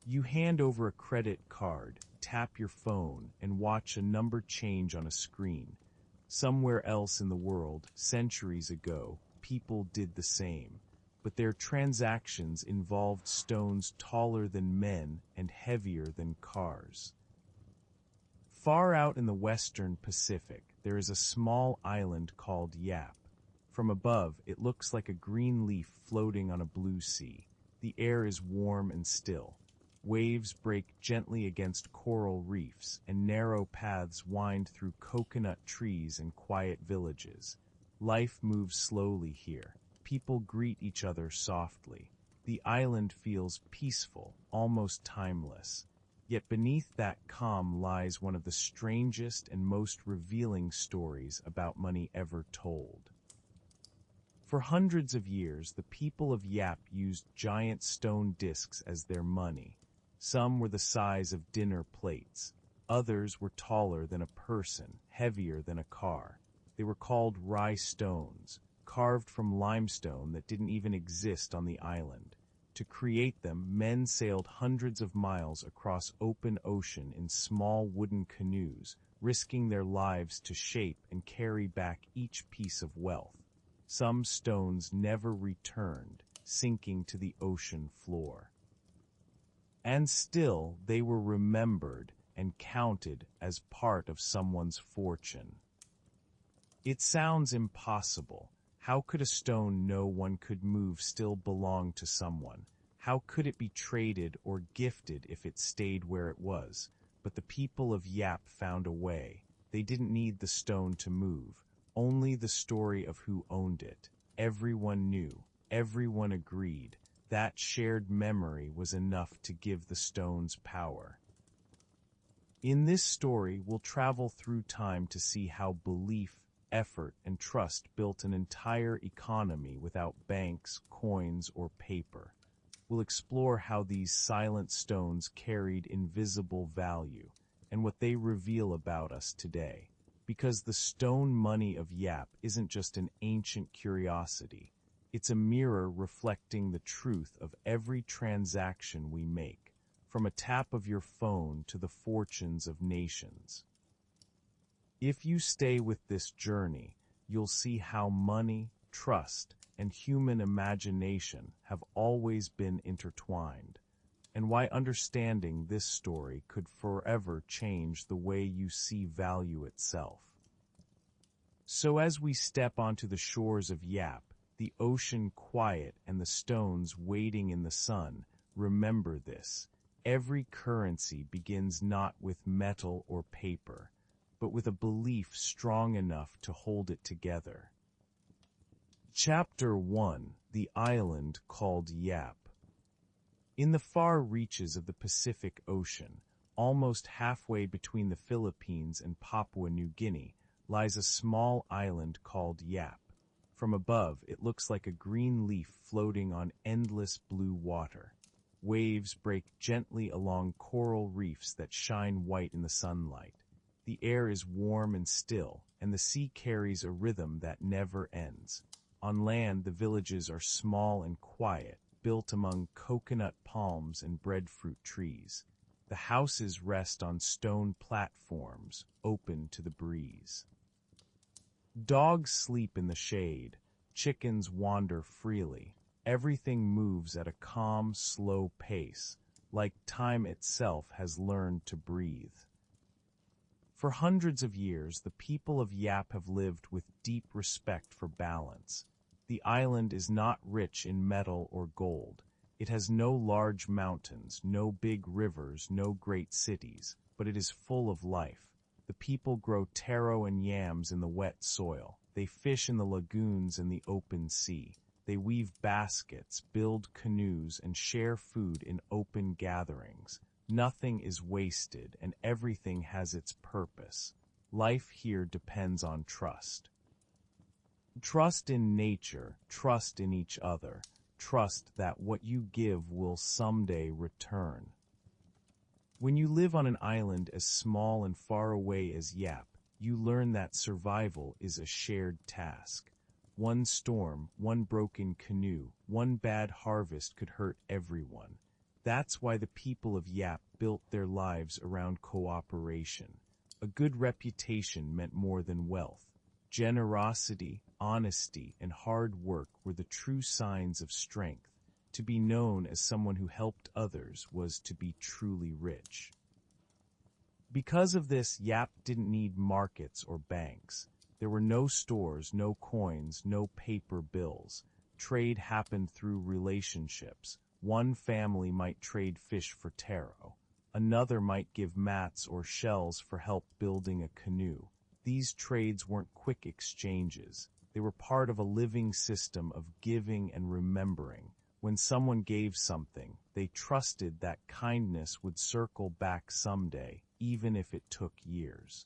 You hand over a credit card, tap your phone, and watch a number change on a screen. Somewhere else in the world, centuries ago, people did the same, but their transactions involved stones taller than men and heavier than cars. Far out in the western Pacific, there is a small island called Yap. From above, it looks like a green leaf floating on a blue sea. The air is warm and still. Waves break gently against coral reefs, and narrow paths wind through coconut trees and quiet villages. Life moves slowly here. People greet each other softly. The island feels peaceful, almost timeless. Yet beneath that calm lies one of the strangest and most revealing stories about money ever told. For hundreds of years, the people of Yap used giant stone discs as their money. Some were the size of dinner plates. Others were taller than a person, heavier than a car. They were called rye stones, carved from limestone that didn't even exist on the island. To create them, men sailed hundreds of miles across open ocean in small wooden canoes, risking their lives to shape and carry back each piece of wealth. Some stones never returned, sinking to the ocean floor. And still, they were remembered and counted as part of someone's fortune. It sounds impossible. How could a stone no one could move still belong to someone? How could it be traded or gifted if it stayed where it was? But the people of Yap found a way. They didn't need the stone to move, only the story of who owned it. Everyone knew, everyone agreed. That shared memory was enough to give the stones power. In this story, we'll travel through time to see how belief, effort, and trust built an entire economy without banks, coins, or paper. We'll explore how these silent stones carried invisible value and what they reveal about us today. Because the stone money of Yap isn't just an ancient curiosity, it's a mirror reflecting the truth of every transaction we make, from a tap of your phone to the fortunes of nations. If you stay with this journey, you'll see how money, trust, and human imagination have always been intertwined, and why understanding this story could forever change the way you see value itself. So as we step onto the shores of Yap, the ocean quiet and the stones waiting in the sun, remember this: every currency begins not with metal or paper, but with a belief strong enough to hold it together. Chapter 1: The Island Called Yap. In the far reaches of the Pacific Ocean, almost halfway between the Philippines and Papua New Guinea, lies a small island called Yap. From above, it looks like a green leaf floating on endless blue water. Waves break gently along coral reefs that shine white in the sunlight. The air is warm and still, and the sea carries a rhythm that never ends. On land, the villages are small and quiet, built among coconut palms and breadfruit trees. The houses rest on stone platforms, open to the breeze. Dogs sleep in the shade, chickens wander freely. Everything moves at a calm, slow pace, like time itself has learned to breathe. For hundreds of years, the people of Yap have lived with deep respect for balance. The island is not rich in metal or gold. It has no large mountains, no big rivers, no great cities, but it is full of life. The people grow taro and yams in the wet soil. They fish in the lagoons and the open sea. They weave baskets, build canoes, and share food in open gatherings. Nothing is wasted, and everything has its purpose. Life here depends on trust. Trust in nature, trust in each other, trust that what you give will someday return. When you live on an island as small and far away as Yap, you learn that survival is a shared task. One storm, one broken canoe, one bad harvest could hurt everyone. That's why the people of Yap built their lives around cooperation. A good reputation meant more than wealth. Generosity, honesty, and hard work were the true signs of strength. To be known as someone who helped others was to be truly rich. Because of this, Yap didn't need markets or banks. There were no stores, no coins, no paper bills. Trade happened through relationships. One family might trade fish for taro. Another might give mats or shells for help building a canoe. These trades weren't quick exchanges. They were part of a living system of giving and remembering. When someone gave something, they trusted that kindness would circle back someday, even if it took years.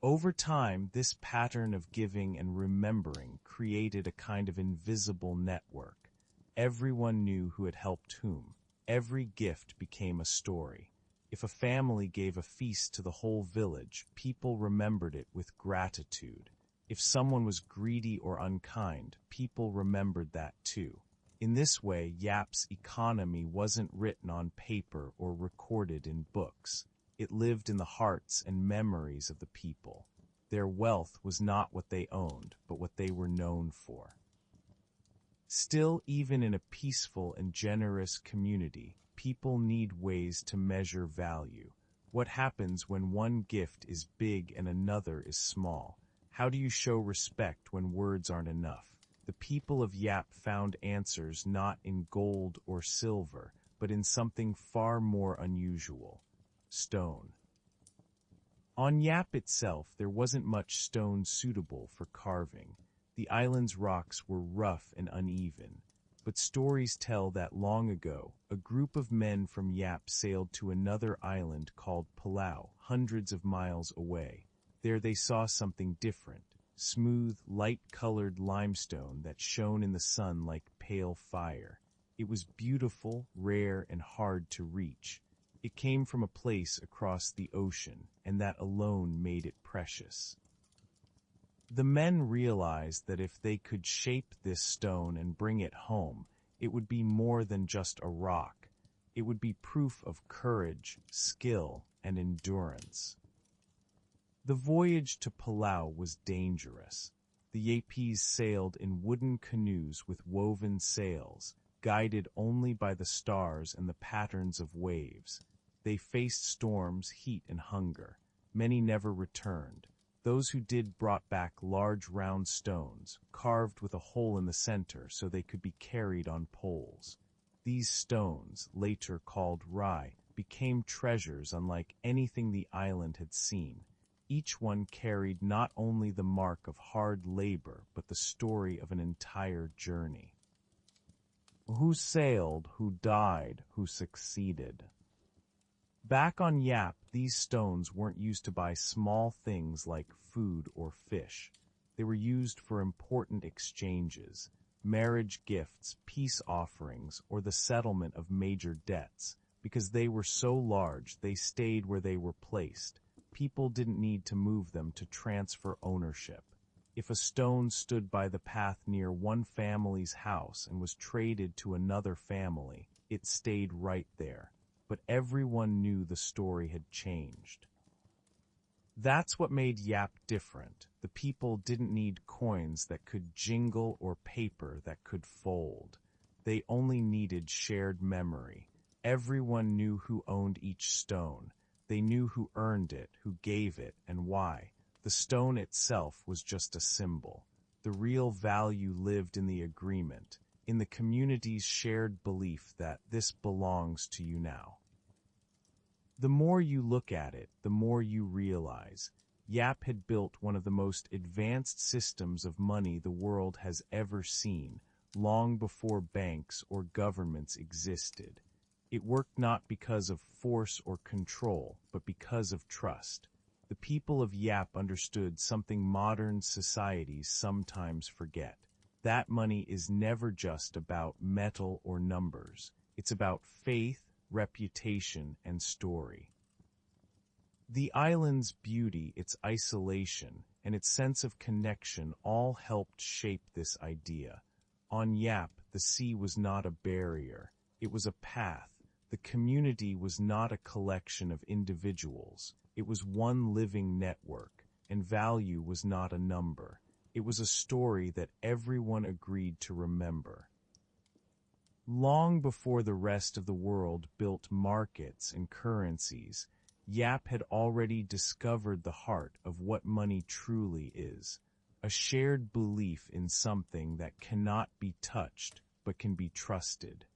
Over time, this pattern of giving and remembering created a kind of invisible network. Everyone knew who had helped whom. Every gift became a story. If a family gave a feast to the whole village, people remembered it with gratitude. If someone was greedy or unkind, people remembered that too. In this way, Yap's economy wasn't written on paper or recorded in books. It lived in the hearts and memories of the people. Their wealth was not what they owned, but what they were known for. Still, even in a peaceful and generous community, people need ways to measure value. What happens when one gift is big and another is small? How do you show respect when words aren't enough? The people of Yap found answers not in gold or silver, but in something far more unusual: stone. On Yap itself, there wasn't much stone suitable for carving. The island's rocks were rough and uneven, but stories tell that long ago, a group of men from Yap sailed to another island called Palau, hundreds of miles away. There they saw something different: smooth, light-colored limestone that shone in the sun like pale fire. It was beautiful, rare, and hard to reach. It came from a place across the ocean, and that alone made it precious. The men realized that if they could shape this stone and bring it home, it would be more than just a rock. It would be proof of courage, skill, and endurance. The voyage to Palau was dangerous. The Yapese sailed in wooden canoes with woven sails, guided only by the stars and the patterns of waves. They faced storms, heat, and hunger. Many never returned. Those who did brought back large round stones, carved with a hole in the center so they could be carried on poles. These stones, later called rai, became treasures unlike anything the island had seen. Each one carried not only the mark of hard labor, but the story of an entire journey. Who sailed, who died, who succeeded? Back on Yap, these stones weren't used to buy small things like food or fish. They were used for important exchanges: marriage gifts, peace offerings, or the settlement of major debts. Because they were so large, they stayed where they were placed. People didn't need to move them to transfer ownership. If a stone stood by the path near one family's house and was traded to another family, it stayed right there. But everyone knew the story had changed. That's what made Yap different. The people didn't need coins that could jingle or paper that could fold. They only needed shared memory. Everyone knew who owned each stone. They knew who earned it, who gave it, and why. The stone itself was just a symbol. The real value lived in the agreement, in the community's shared belief that this belongs to you now. The more you look at it, the more you realize Yap had built one of the most advanced systems of money the world has ever seen, long before banks or governments existed. It worked not because of force or control, but because of trust. The people of Yap understood something modern societies sometimes forget. That money is never just about metal or numbers. It's about faith, reputation, and story. The island's beauty, its isolation, and its sense of connection all helped shape this idea. On Yap, the sea was not a barrier. It was a path. The community was not a collection of individuals. It was one living network, and value was not a number. It was a story that everyone agreed to remember. Long before the rest of the world built markets and currencies, Yap had already discovered the heart of what money truly is, a shared belief in something that cannot be touched but can be trusted.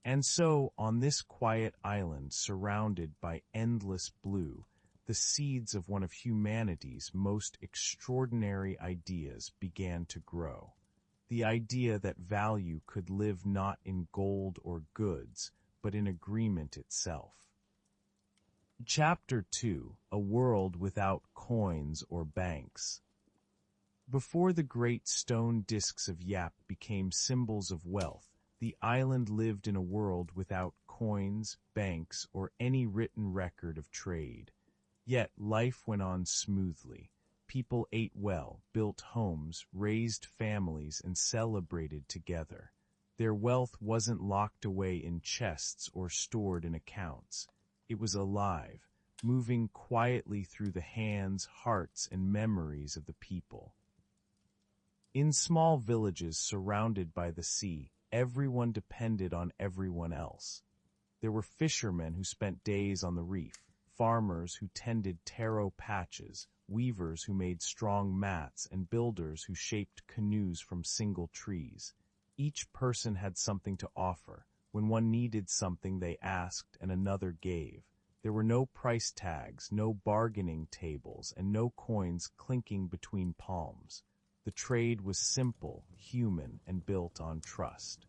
And so, on this quiet island surrounded by endless blue, the seeds of one of humanity's most extraordinary ideas began to grow. The idea that value could live not in gold or goods, but in agreement itself. Chapter 2: A World Without Coins or Banks. Before the great stone discs of Yap became symbols of wealth, the island lived in a world without coins, banks, or any written record of trade. Yet life went on smoothly. People ate well, built homes, raised families, and celebrated together. Their wealth wasn't locked away in chests or stored in accounts. It was alive, moving quietly through the hands, hearts, and memories of the people. In small villages surrounded by the sea, everyone depended on everyone else. There were fishermen who spent days on the reef, farmers who tended taro patches, weavers who made strong mats, and builders who shaped canoes from single trees. Each person had something to offer. When one needed something, they asked and another gave. There were no price tags, no bargaining tables, and no coins clinking between palms. The trade was simple, human, and built on trust.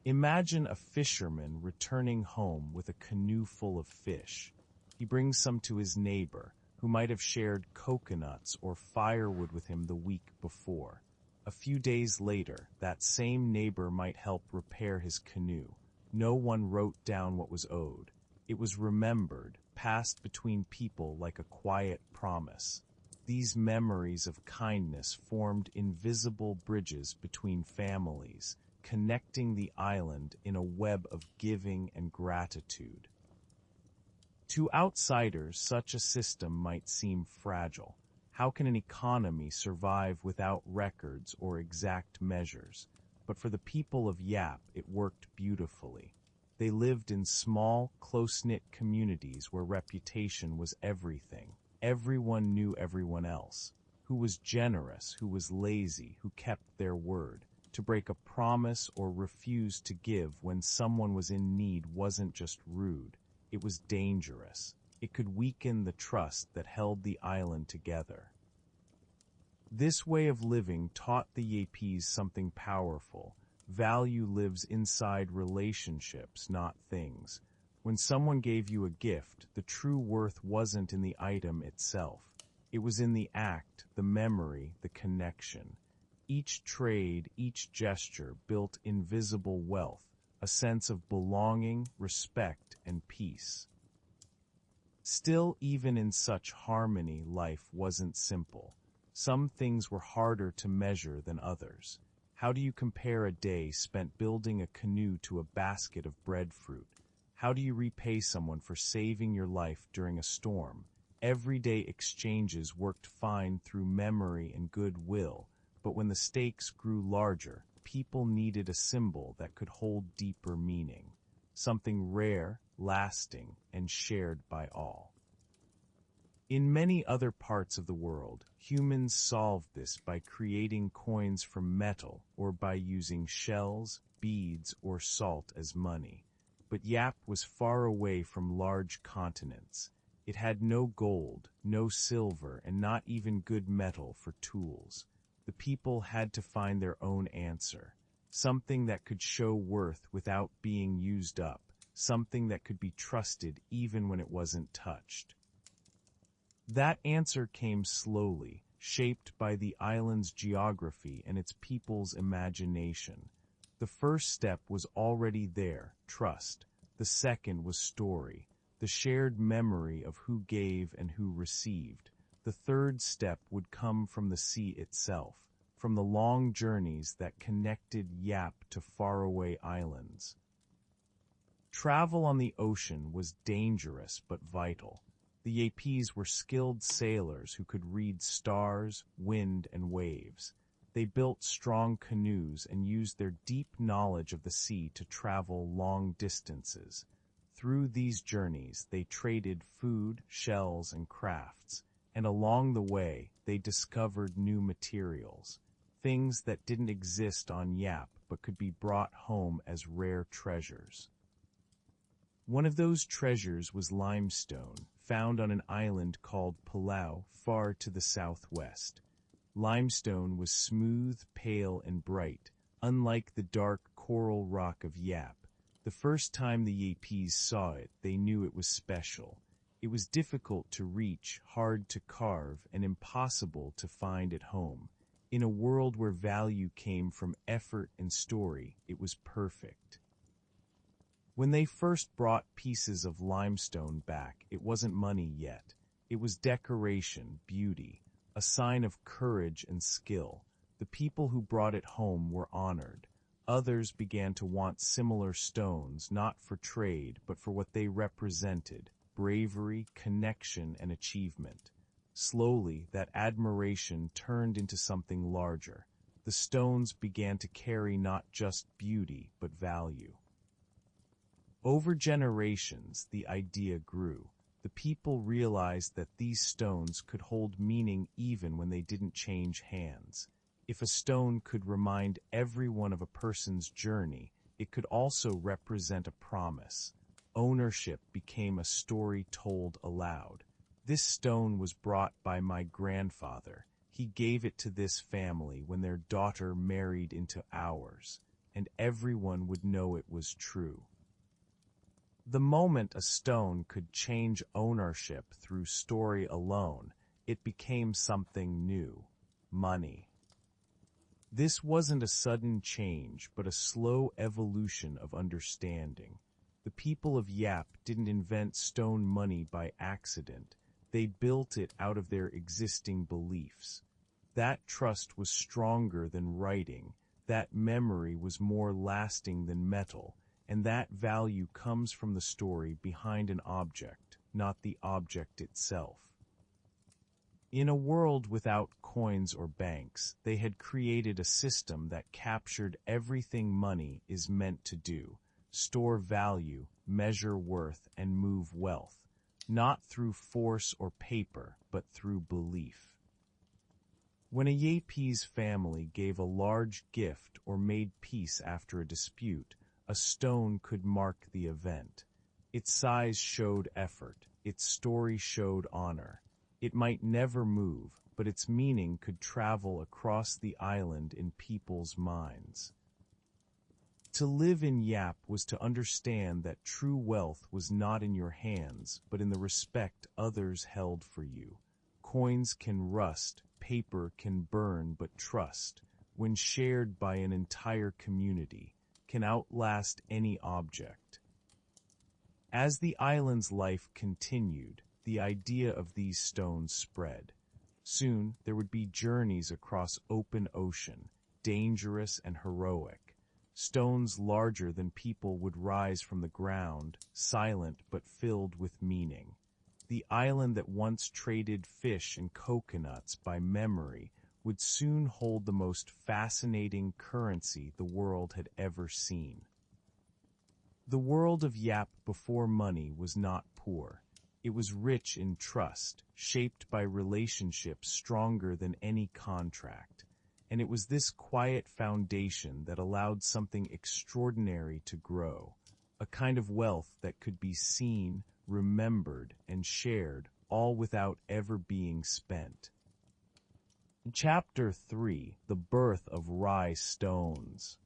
Imagine a fisherman returning home with a canoe full of fish. He brings some to his neighbor, who might have shared coconuts or firewood with him the week before. A few days later, that same neighbor might help repair his canoe. No one wrote down what was owed. It was remembered, passed between people like a quiet promise. These memories of kindness formed invisible bridges between families, connecting the island in a web of giving and gratitude. To outsiders, such a system might seem fragile. How can an economy survive without records or exact measures? But for the people of Yap, it worked beautifully. They lived in small, close-knit communities where reputation was everything. Everyone knew everyone else. Who was generous, who was lazy, who kept their word. To break a promise or refuse to give when someone was in need wasn't just rude. It was dangerous. It could weaken the trust that held the island together. This way of living taught the Yapese something powerful. Value lives inside relationships, not things. When someone gave you a gift, the true worth wasn't in the item itself. It was in the act, the memory, the connection. Each trade, each gesture built invisible wealth, a sense of belonging, respect, and peace. Still, even in such harmony, life wasn't simple. Some things were harder to measure than others. How do you compare a day spent building a canoe to a basket of breadfruit? How do you repay someone for saving your life during a storm? Everyday exchanges worked fine through memory and goodwill, but when the stakes grew larger, people needed a symbol that could hold deeper meaning. Something rare, lasting, and shared by all. In many other parts of the world, humans solved this by creating coins from metal or by using shells, beads, or salt as money. But Yap was far away from large continents. It had no gold, no silver, and not even good metal for tools. The people had to find their own answer. Something that could show worth without being used up. Something that could be trusted even when it wasn't touched. That answer came slowly, shaped by the island's geography and its people's imagination. The first step was already there, trust. The second was story, the shared memory of who gave and who received. The third step would come from the sea itself, from the long journeys that connected Yap to faraway islands. Travel on the ocean was dangerous but vital. The Yapese were skilled sailors who could read stars, wind, and waves. They built strong canoes and used their deep knowledge of the sea to travel long distances. Through these journeys, they traded food, shells, and crafts, and along the way, they discovered new materials, things that didn't exist on Yap but could be brought home as rare treasures. One of those treasures was limestone, found on an island called Palau, far to the southwest. Limestone was smooth, pale, and bright, unlike the dark coral rock of Yap. The first time the Yapese saw it, they knew it was special. It was difficult to reach, hard to carve, and impossible to find at home. In a world where value came from effort and story, it was perfect. When they first brought pieces of limestone back, it wasn't money yet. It was decoration, beauty, a sign of courage and skill. The people who brought it home were honored. Others began to want similar stones, not for trade, but for what they represented: bravery, connection, and achievement. Slowly, that admiration turned into something larger. The stones began to carry not just beauty, but value. Over generations, the idea grew. The people realized that these stones could hold meaning even when they didn't change hands. If a stone could remind everyone of a person's journey, it could also represent a promise. Ownership became a story told aloud. This stone was brought by my grandfather. He gave it to this family when their daughter married into ours, and everyone would know it was true. The moment a stone could change ownership through story alone, it became something new: money. This wasn't a sudden change, but a slow evolution of understanding. The people of Yap didn't invent stone money by accident. They built it out of their existing beliefs. That trust was stronger than writing. That memory was more lasting than metal. And that value comes from the story behind an object, not the object itself. In a world without coins or banks, they had created a system that captured everything money is meant to do: store value, measure worth, and move wealth, not through force or paper, but through belief. When a Yapese family gave a large gift or made peace after a dispute, a stone could mark the event. Its size showed effort. Its story showed honor. It might never move, but its meaning could travel across the island in people's minds. To live in Yap was to understand that true wealth was not in your hands, but in the respect others held for you. Coins can rust, paper can burn, but trust, when shared by an entire community, can outlast any object. As the island's life continued, the idea of these stones spread. Soon there would be journeys across open ocean, dangerous and heroic. Stones larger than people would rise from the ground, silent but filled with meaning. The island that once traded fish and coconuts by memory would soon hold the most fascinating currency the world had ever seen. The world of Yap before money was not poor. It was rich in trust, shaped by relationships stronger than any contract. And it was this quiet foundation that allowed something extraordinary to grow, a kind of wealth that could be seen, remembered, and shared, all without ever being spent. Chapter 3: The Birth of Rye Stones.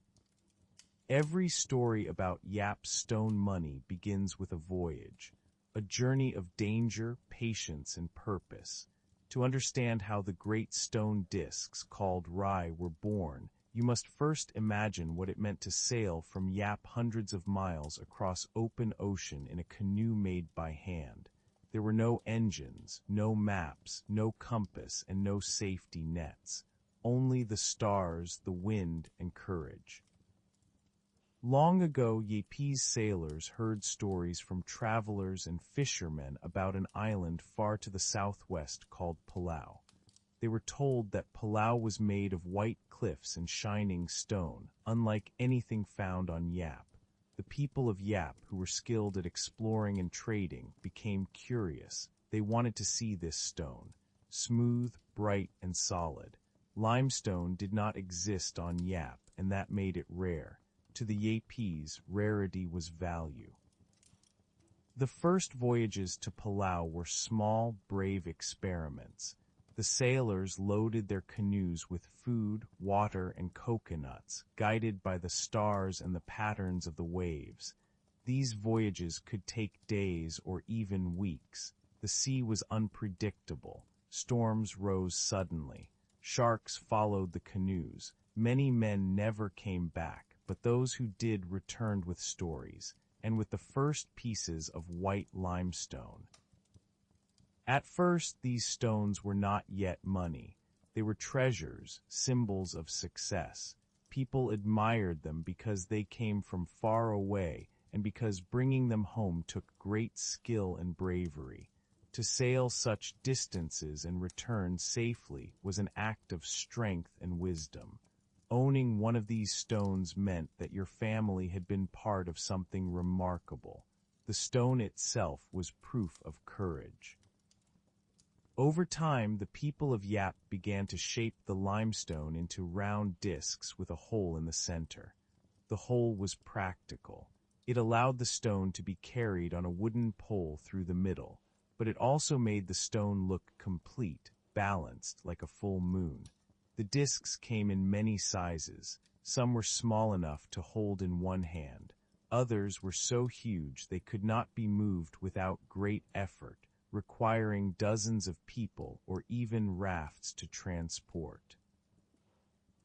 Every story about Yap's stone money begins with a voyage, a journey of danger, patience, and purpose. To understand how the great stone discs called rye were born, you must first imagine what it meant to sail from Yap hundreds of miles across open ocean in a canoe made by hand. There were no engines, no maps, no compass, and no safety nets. only the stars, the wind, and courage. Long ago, Yapese sailors heard stories from travelers and fishermen about an island far to the southwest called Palau. They were told that Palau was made of white cliffs and shining stone, unlike anything found on Yap. The people of Yap, who were skilled at exploring and trading, became curious. They wanted to see this stone. Smooth, bright, and solid. Limestone did not exist on Yap, and that made it rare. To the Yapese, rarity was value. The first voyages to Palau were small, brave experiments. The sailors loaded their canoes with food, water, and coconuts, guided by the stars and the patterns of the waves. These voyages could take days or even weeks. The sea was unpredictable. Storms rose suddenly. Sharks followed the canoes. Many men never came back, but those who did returned with stories, and with the first pieces of white limestone. At first, these stones were not yet money. They were treasures, symbols of success. People admired them because they came from far away and because bringing them home took great skill and bravery. To sail such distances and return safely was an act of strength and wisdom. Owning one of these stones meant that your family had been part of something remarkable. The stone itself was proof of courage. Over time, the people of Yap began to shape the limestone into round discs with a hole in the center. The hole was practical. It allowed the stone to be carried on a wooden pole through the middle, but it also made the stone look complete, balanced like a full moon. The discs came in many sizes. Some were small enough to hold in one hand. Others were so huge they could not be moved without great effort, requiring dozens of people or even rafts to transport.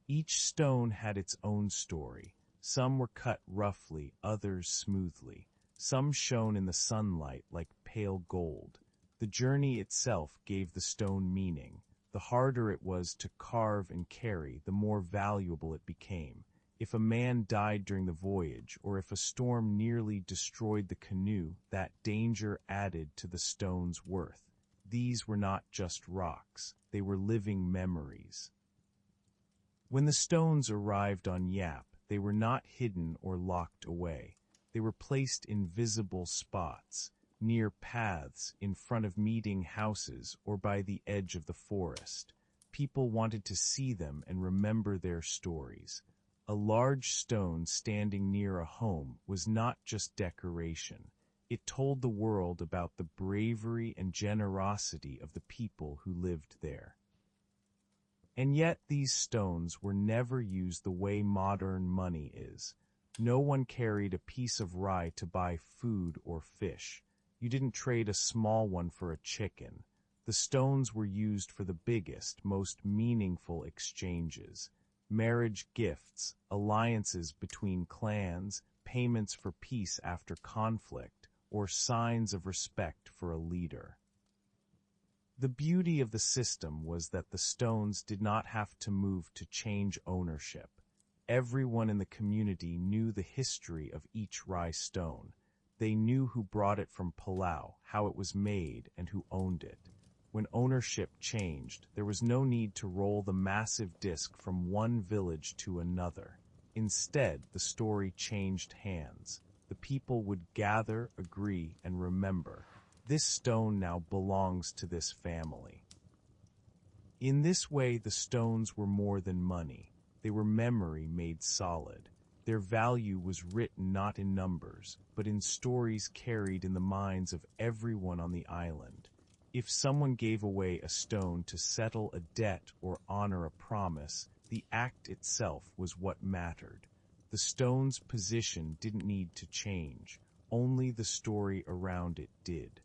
Each stone had its own story. Some were cut roughly, others smoothly. Some shone in the sunlight like pale gold. The journey itself gave the stone meaning. The harder it was to carve and carry, the more valuable it became. If a man died during the voyage, or if a storm nearly destroyed the canoe, that danger added to the stone's worth. These were not just rocks, they were living memories. When the stones arrived on Yap, they were not hidden or locked away. They were placed in visible spots, near paths, in front of meeting houses, or by the edge of the forest. People wanted to see them and remember their stories. A large stone standing near a home was not just decoration. It told the world about the bravery and generosity of the people who lived there. And yet these stones were never used the way modern money is. No one carried a piece of rye to buy food or fish. You didn't trade a small one for a chicken. The stones were used for the biggest, most meaningful exchanges. Marriage gifts, alliances between clans, payments for peace after conflict, or signs of respect for a leader. The beauty of the system was that the stones did not have to move to change ownership. Everyone in the community knew the history of each rye stone. They knew who brought it from Palau, how it was made, and who owned it. When ownership changed, there was no need to roll the massive disc from one village to another. Instead, the story changed hands. The people would gather, agree, and remember. This stone now belongs to this family. In this way, the stones were more than money. They were memory made solid. Their value was written not in numbers, but in stories carried in the minds of everyone on the island. If someone gave away a stone to settle a debt or honor a promise, the act itself was what mattered. The stone's position didn't need to change, only the story around it did.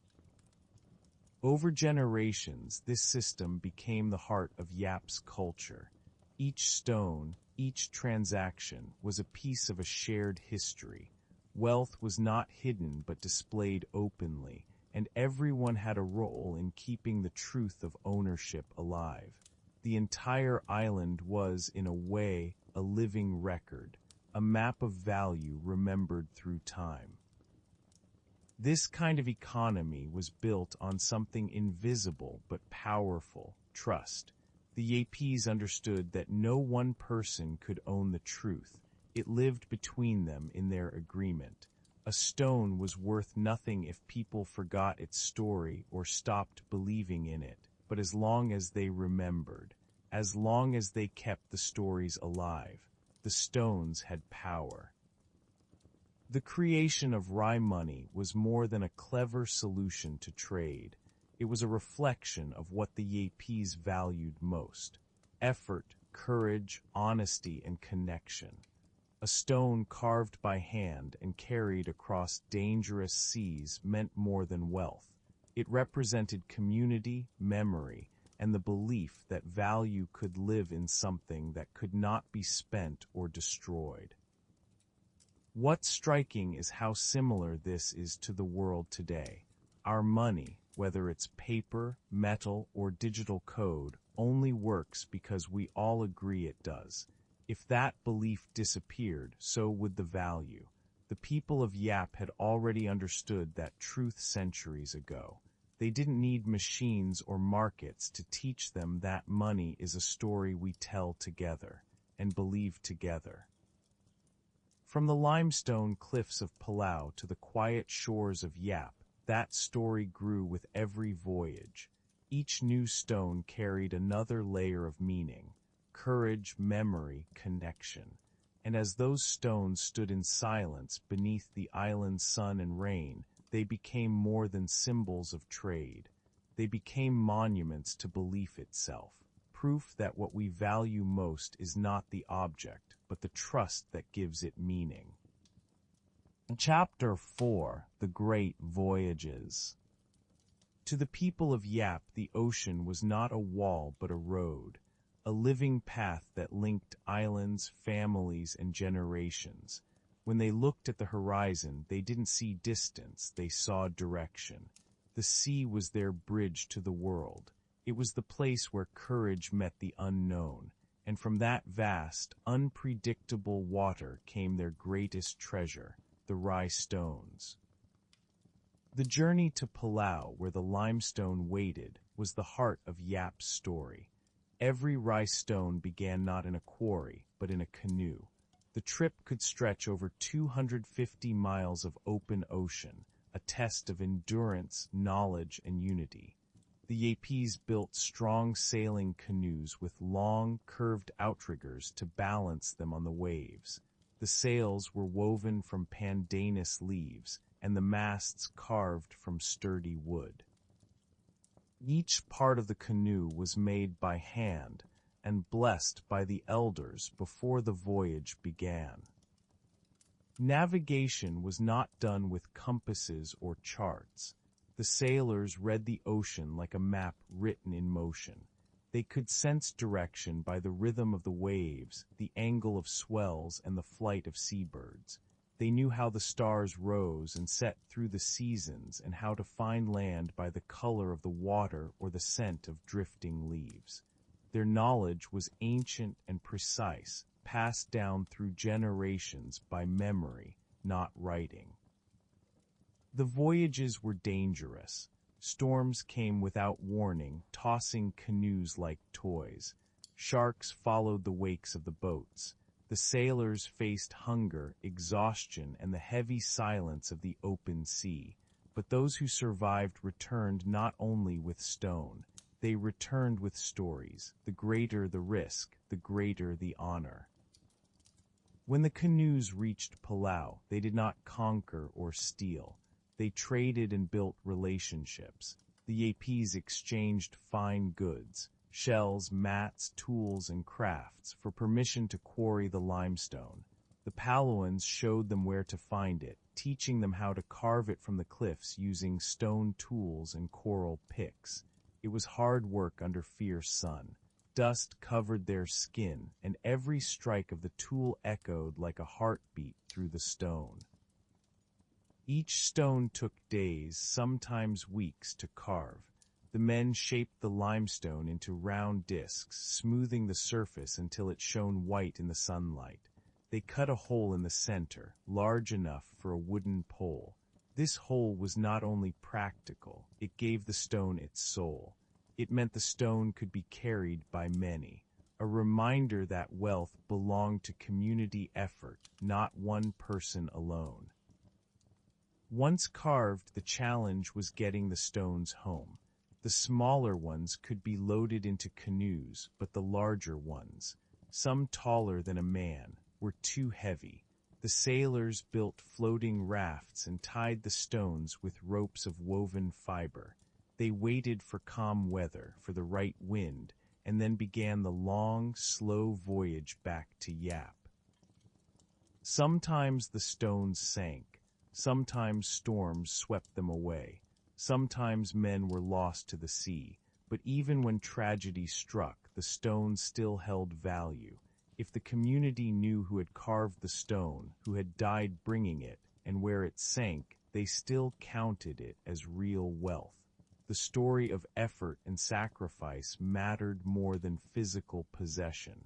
Over generations, this system became the heart of Yap's culture. Each stone, each transaction, was a piece of a shared history. Wealth was not hidden but displayed openly, and everyone had a role in keeping the truth of ownership alive. The entire island was, in a way, a living record, a map of value remembered through time. This kind of economy was built on something invisible but powerful: trust. The Yapese understood that no one person could own the truth. It lived between them in their agreement. A stone was worth nothing if people forgot its story or stopped believing in it, but as long as they remembered, as long as they kept the stories alive, the stones had power. The creation of rye money was more than a clever solution to trade. It was a reflection of what the Yapese valued most: effort, courage, honesty, and connection. A stone carved by hand and carried across dangerous seas meant more than wealth. It represented community, memory, and the belief that value could live in something that could not be spent or destroyed. What's striking is how similar this is to the world today. Our money, whether it's paper, metal, or digital code, only works because we all agree it does. If that belief disappeared, so would the value. The people of Yap had already understood that truth centuries ago. They didn't need machines or markets to teach them that money is a story we tell together and believe together. From the limestone cliffs of Palau to the quiet shores of Yap, that story grew with every voyage. Each new stone carried another layer of meaning: courage, memory, connection. And as those stones stood in silence beneath the island's sun and rain, they became more than symbols of trade. They became monuments to belief itself, proof that what we value most is not the object, but the trust that gives it meaning. Chapter 4: The Great Voyages. To the people of Yap, the ocean was not a wall but a road, a living path that linked islands, families, and generations. When they looked at the horizon, they didn't see distance, they saw direction. The sea was their bridge to the world. It was the place where courage met the unknown, and from that vast, unpredictable water came their greatest treasure: the rye stones. The journey to Palau, where the limestone waited, was the heart of Yap's story. Every rye stone began not in a quarry, but in a canoe. The trip could stretch over 250 miles of open ocean, a test of endurance, knowledge, and unity. The Yapese built strong sailing canoes with long, curved outriggers to balance them on the waves. The sails were woven from pandanus leaves, and the masts carved from sturdy wood. Each part of the canoe was made by hand and blessed by the elders before the voyage began. Navigation was not done with compasses or charts. The sailors read the ocean like a map written in motion. They could sense direction by the rhythm of the waves, the angle of swells, and the flight of seabirds. They knew how the stars rose and set through the seasons, and how to find land by the color of the water or the scent of drifting leaves. Their knowledge was ancient and precise, passed down through generations by memory, not writing. The voyages were dangerous. Storms came without warning, tossing canoes like toys. Sharks followed the wakes of the boats. The sailors faced hunger, exhaustion, and the heavy silence of the open sea. But those who survived returned not only with stone. They returned with stories. The greater the risk, the greater the honor. When the canoes reached Palau, they did not conquer or steal. They traded and built relationships. The Yapese exchanged fine goods, shells, mats, tools, and crafts for permission to quarry the limestone. The Palauans showed them where to find it, teaching them how to carve it from the cliffs using stone tools and coral picks. It was hard work under fierce sun. Dust covered their skin, and every strike of the tool echoed like a heartbeat through the stone. Each stone took days, sometimes weeks, to carve. The men shaped the limestone into round discs, smoothing the surface until it shone white in the sunlight. They cut a hole in the center, large enough for a wooden pole. This hole was not only practical, it gave the stone its soul. It meant the stone could be carried by many, a reminder that wealth belonged to community effort, not one person alone. Once carved, the challenge was getting the stones home. The smaller ones could be loaded into canoes, but the larger ones, some taller than a man, were too heavy. The sailors built floating rafts and tied the stones with ropes of woven fiber. They waited for calm weather, for the right wind, and then began the long, slow voyage back to Yap. Sometimes the stones sank. Sometimes storms swept them away. Sometimes men were lost to the sea. But even when tragedy struck, the stones still held value. If the community knew who had carved the stone, who had died bringing it, and where it sank, they still counted it as real wealth. The story of effort and sacrifice mattered more than physical possession.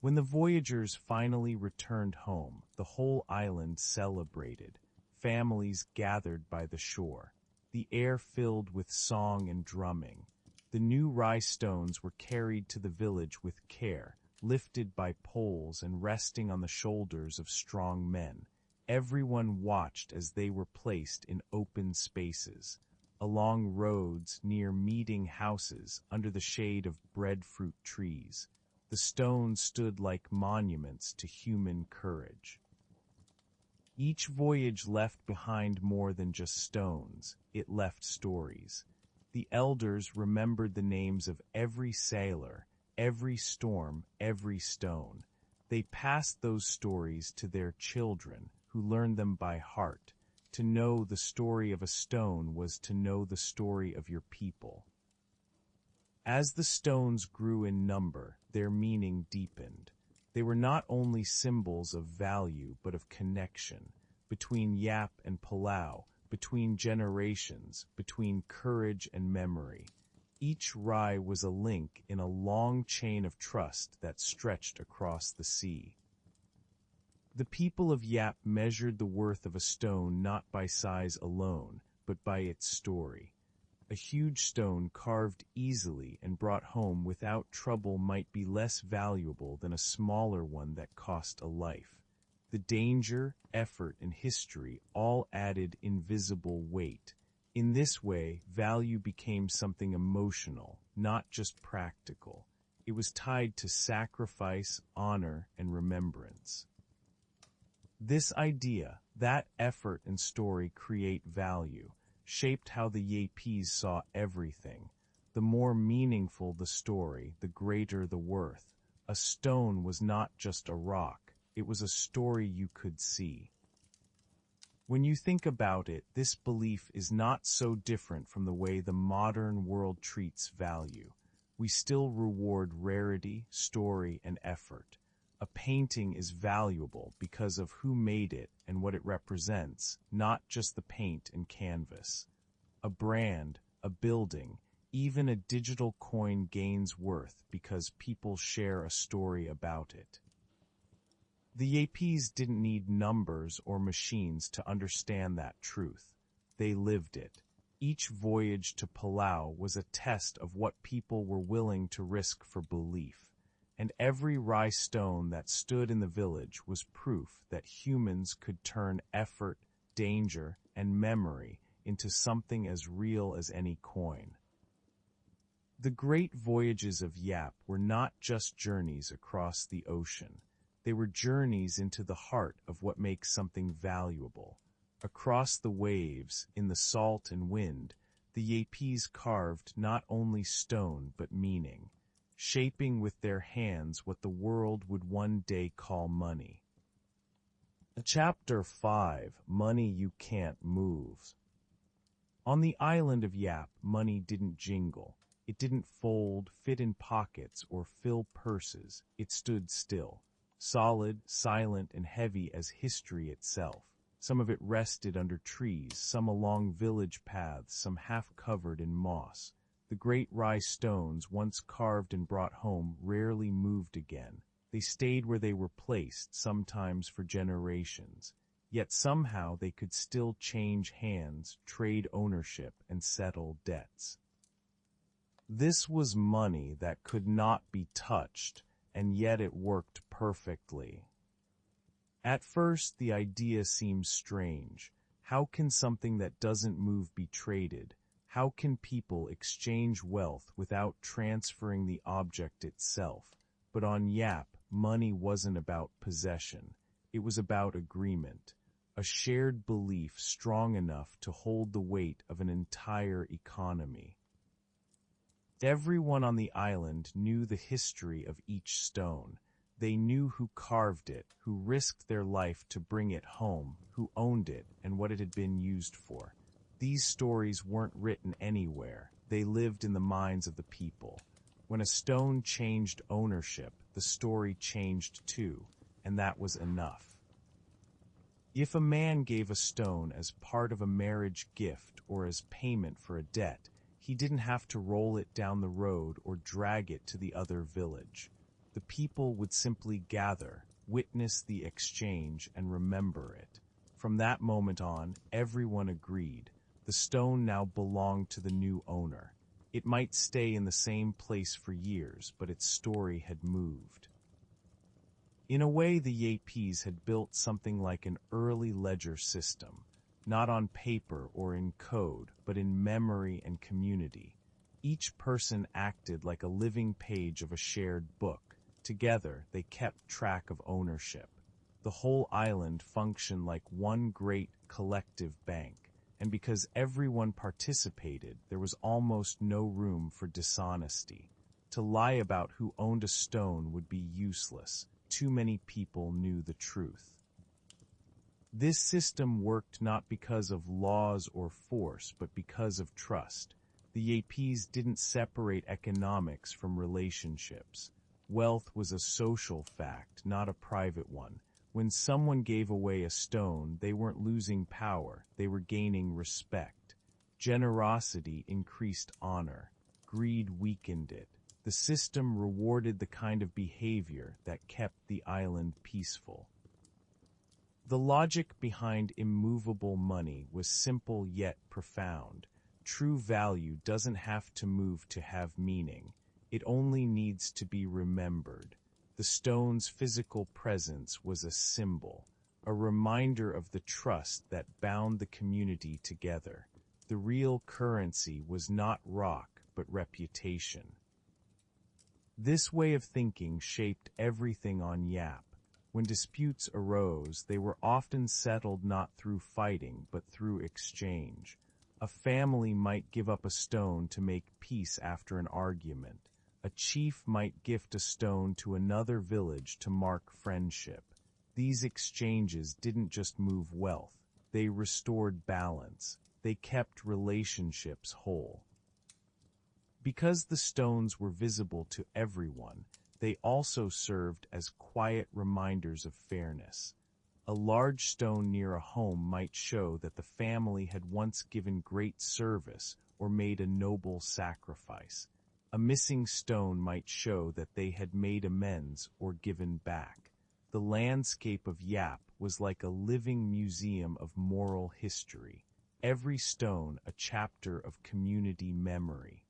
When the voyagers finally returned home, the whole island celebrated. Families gathered by the shore. The air filled with song and drumming. The new rye stones were carried to the village with care, lifted by poles and resting on the shoulders of strong men. Everyone watched as they were placed in open spaces, along roads near meeting houses under the shade of breadfruit trees. The stones stood like monuments to human courage. Each voyage left behind more than just stones, it left stories. The elders remembered the names of every sailor, every storm, every stone. They passed those stories to their children, who learned them by heart. To know the story of a stone was to know the story of your people. As the stones grew in number, their meaning deepened. They were not only symbols of value but of connection, between Yap and Palau, between generations, between courage and memory. Each rye was a link in a long chain of trust that stretched across the sea. The people of Yap measured the worth of a stone not by size alone, but by its story. A huge stone carved easily and brought home without trouble might be less valuable than a smaller one that cost a life. The danger, effort, and history all added invisible weight. In this way, value became something emotional, not just practical. It was tied to sacrifice, honor, and remembrance. This idea, that effort and story create value, shaped how the Yapese saw everything. The more meaningful the story, the greater the worth. A stone was not just a rock, it was a story you could see. When you think about it, this belief is not so different from the way the modern world treats value. We still reward rarity, story, and effort. A painting is valuable because of who made it and what it represents, not just the paint and canvas. A brand, a building, even a digital coin gains worth because people share a story about it. The Yapese didn't need numbers or machines to understand that truth. They lived it. Each voyage to Palau was a test of what people were willing to risk for belief. And every rye stone that stood in the village was proof that humans could turn effort, danger, and memory into something as real as any coin. The great voyages of Yap were not just journeys across the ocean. They were journeys into the heart of what makes something valuable. Across the waves, in the salt and wind, the Yapese carved not only stone but meaning, shaping with their hands what the world would one day call money. Chapter 5: Money You Can't Move. On the island of Yap, money didn't jingle. It didn't fold, fit in pockets, or fill purses. It stood still, solid, silent, and heavy as history itself. Some of it rested under trees, some along village paths, some half covered in moss. The great rye stones, once carved and brought home, rarely moved again. They stayed where they were placed, sometimes for generations. Yet somehow they could still change hands, trade ownership, and settle debts. This was money that could not be touched, and yet it worked perfectly. At first, the idea seems strange. How can something that doesn't move be traded? How can people exchange wealth without transferring the object itself? But on Yap, money wasn't about possession. It was about agreement, a shared belief strong enough to hold the weight of an entire economy. Everyone on the island knew the history of each stone. They knew who carved it, who risked their life to bring it home, who owned it, and what it had been used for. These stories weren't written anywhere. They lived in the minds of the people. When a stone changed ownership, the story changed too, and that was enough. If a man gave a stone as part of a marriage gift or as payment for a debt, he didn't have to roll it down the road or drag it to the other village. The people would simply gather, witness the exchange, and remember it. From that moment on, everyone agreed. The stone now belonged to the new owner. It might stay in the same place for years, but its story had moved. In a way, the Yapes had built something like an early ledger system, not on paper or in code, but in memory and community. Each person acted like a living page of a shared book. Together, they kept track of ownership. The whole island functioned like one great collective bank. And because everyone participated, there was almost no room for dishonesty. To lie about who owned a stone would be useless. Too many people knew the truth. This system worked not because of laws or force, but because of trust. The Yapes didn't separate economics from relationships. Wealth was a social fact, not a private one. When someone gave away a stone, they weren't losing power, they were gaining respect. Generosity increased honor. Greed weakened it. The system rewarded the kind of behavior that kept the island peaceful. The logic behind immovable money was simple yet profound. True value doesn't have to move to have meaning. It only needs to be remembered. The stone's physical presence was a symbol, a reminder of the trust that bound the community together. The real currency was not rock, but reputation. This way of thinking shaped everything on Yap. When disputes arose, they were often settled not through fighting, but through exchange. A family might give up a stone to make peace after an argument. A chief might gift a stone to another village to mark friendship. These exchanges didn't just move wealth, they restored balance. They kept relationships whole. Because the stones were visible to everyone, they also served as quiet reminders of fairness. A large stone near a home might show that the family had once given great service or made a noble sacrifice. A missing stone might show that they had made amends or given back. The landscape of Yap was like a living museum of moral history. Every stone a chapter of community memory.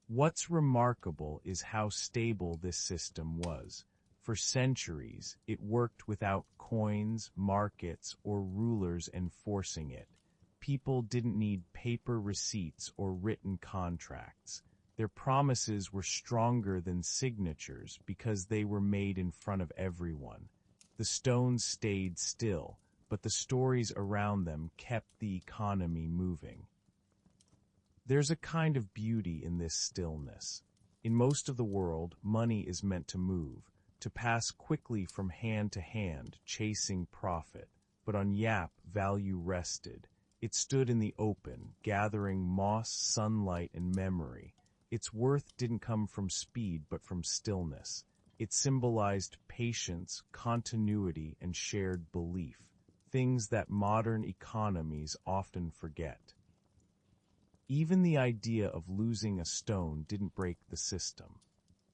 What's remarkable is how stable this system was. For centuries, it worked without coins, markets, or rulers enforcing it. People didn't need paper receipts or written contracts. Their promises were stronger than signatures because they were made in front of everyone. The stones stayed still, but the stories around them kept the economy moving. There's a kind of beauty in this stillness. In most of the world, money is meant to move, to pass quickly from hand to hand, chasing profit. But on Yap, value rested. It stood in the open, gathering moss, sunlight, and memory. Its worth didn't come from speed but from stillness. It symbolized patience, continuity, and shared belief. things that modern economies often forget. Even the idea of losing a stone didn't break the system.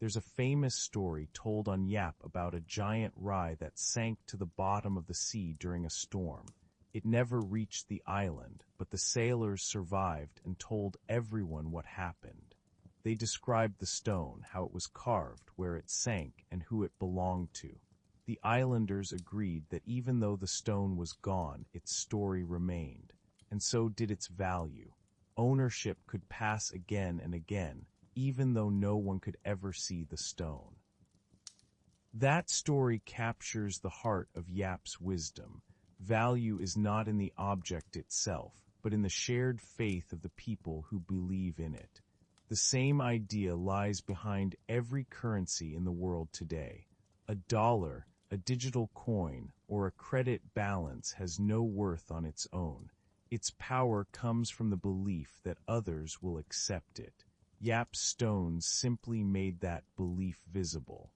There's a famous story told on Yap about a giant rye that sank to the bottom of the sea during a storm. It never reached the island, but the sailors survived and told everyone what happened. They described the stone, how it was carved, where it sank, and who it belonged to. The islanders agreed that even though the stone was gone, its story remained, and so did its value. Ownership could pass again and again, even though no one could ever see the stone. That story captures the heart of Yap's wisdom. Value is not in the object itself, but in the shared faith of the people who believe in it. The same idea lies behind every currency in the world today. A dollar, a digital coin, or a credit balance has no worth on its own. Its power comes from the belief that others will accept it. Yap's stones simply made that belief visible.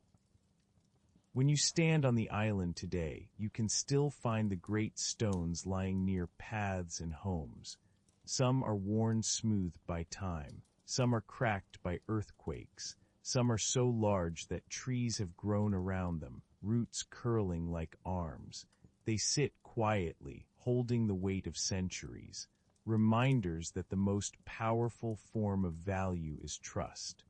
When you stand on the island today, you can still find the great stones lying near paths and homes. Some are worn smooth by time. Some are cracked by earthquakes. Some are so large that trees have grown around them, roots curling like arms. They sit quietly, holding the weight of centuries, reminders that the most powerful form of value is trust.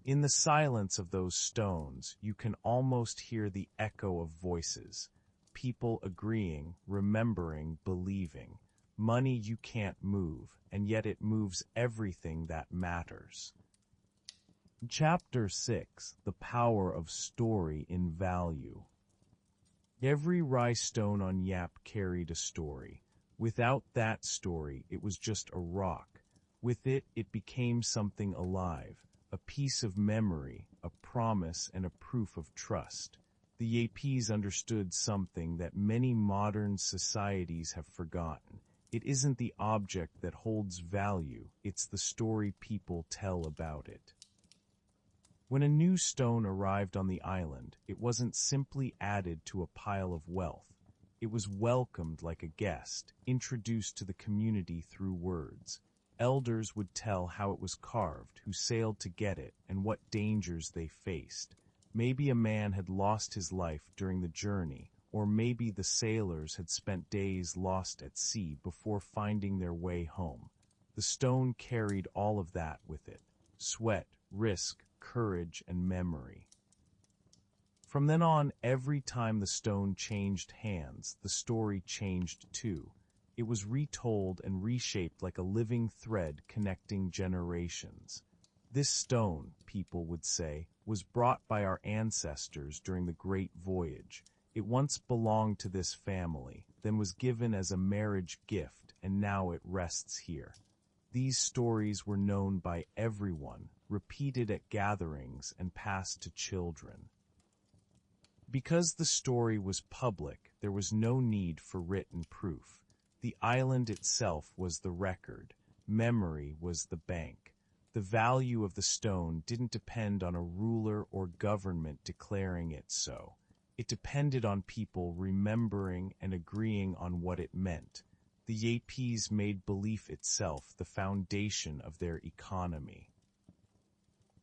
In the silence of those stones, you can almost hear the echo of voices, people agreeing, remembering, believing. Money you can't move, and yet it moves everything that matters. Chapter 6: The Power of Story in Value. Every rye stone on Yap carried a story. Without that story, it was just a rock. With it, it became something alive, a piece of memory, a promise, and a proof of trust. The Yapese understood something that many modern societies have forgotten. It isn't the object that holds value, it's the story people tell about it. When a new stone arrived on the island, it wasn't simply added to a pile of wealth. It was welcomed like a guest, introduced to the community through words. Elders would tell how it was carved, who sailed to get it, and what dangers they faced. Maybe a man had lost his life during the journey, or maybe the sailors had spent days lost at sea before finding their way home. The stone carried all of that with it: sweat, risk, courage, and memory. From then on, every time the stone changed hands, the story changed too. It was retold and reshaped like a living thread connecting generations. This stone, people would say, was brought by our ancestors during the Great Voyage. It once belonged to this family, then was given as a marriage gift, and now it rests here. These stories were known by everyone, repeated at gatherings, and passed to children. Because the story was public, there was no need for written proof. The island itself was the record. Memory was the bank. The value of the stone didn't depend on a ruler or government declaring it so. It depended on people remembering and agreeing on what it meant. The Yapese made belief itself the foundation of their economy.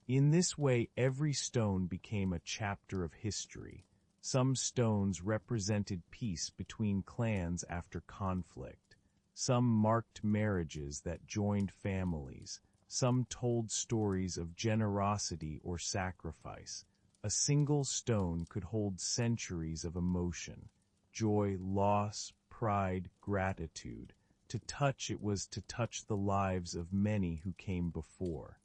In this way, every stone became a chapter of history. Some stones represented peace between clans after conflict. Some marked marriages that joined families. Some told stories of generosity or sacrifice. A single stone could hold centuries of emotion: joy, loss, pride, gratitude. To touch it was to touch the lives of many who came before.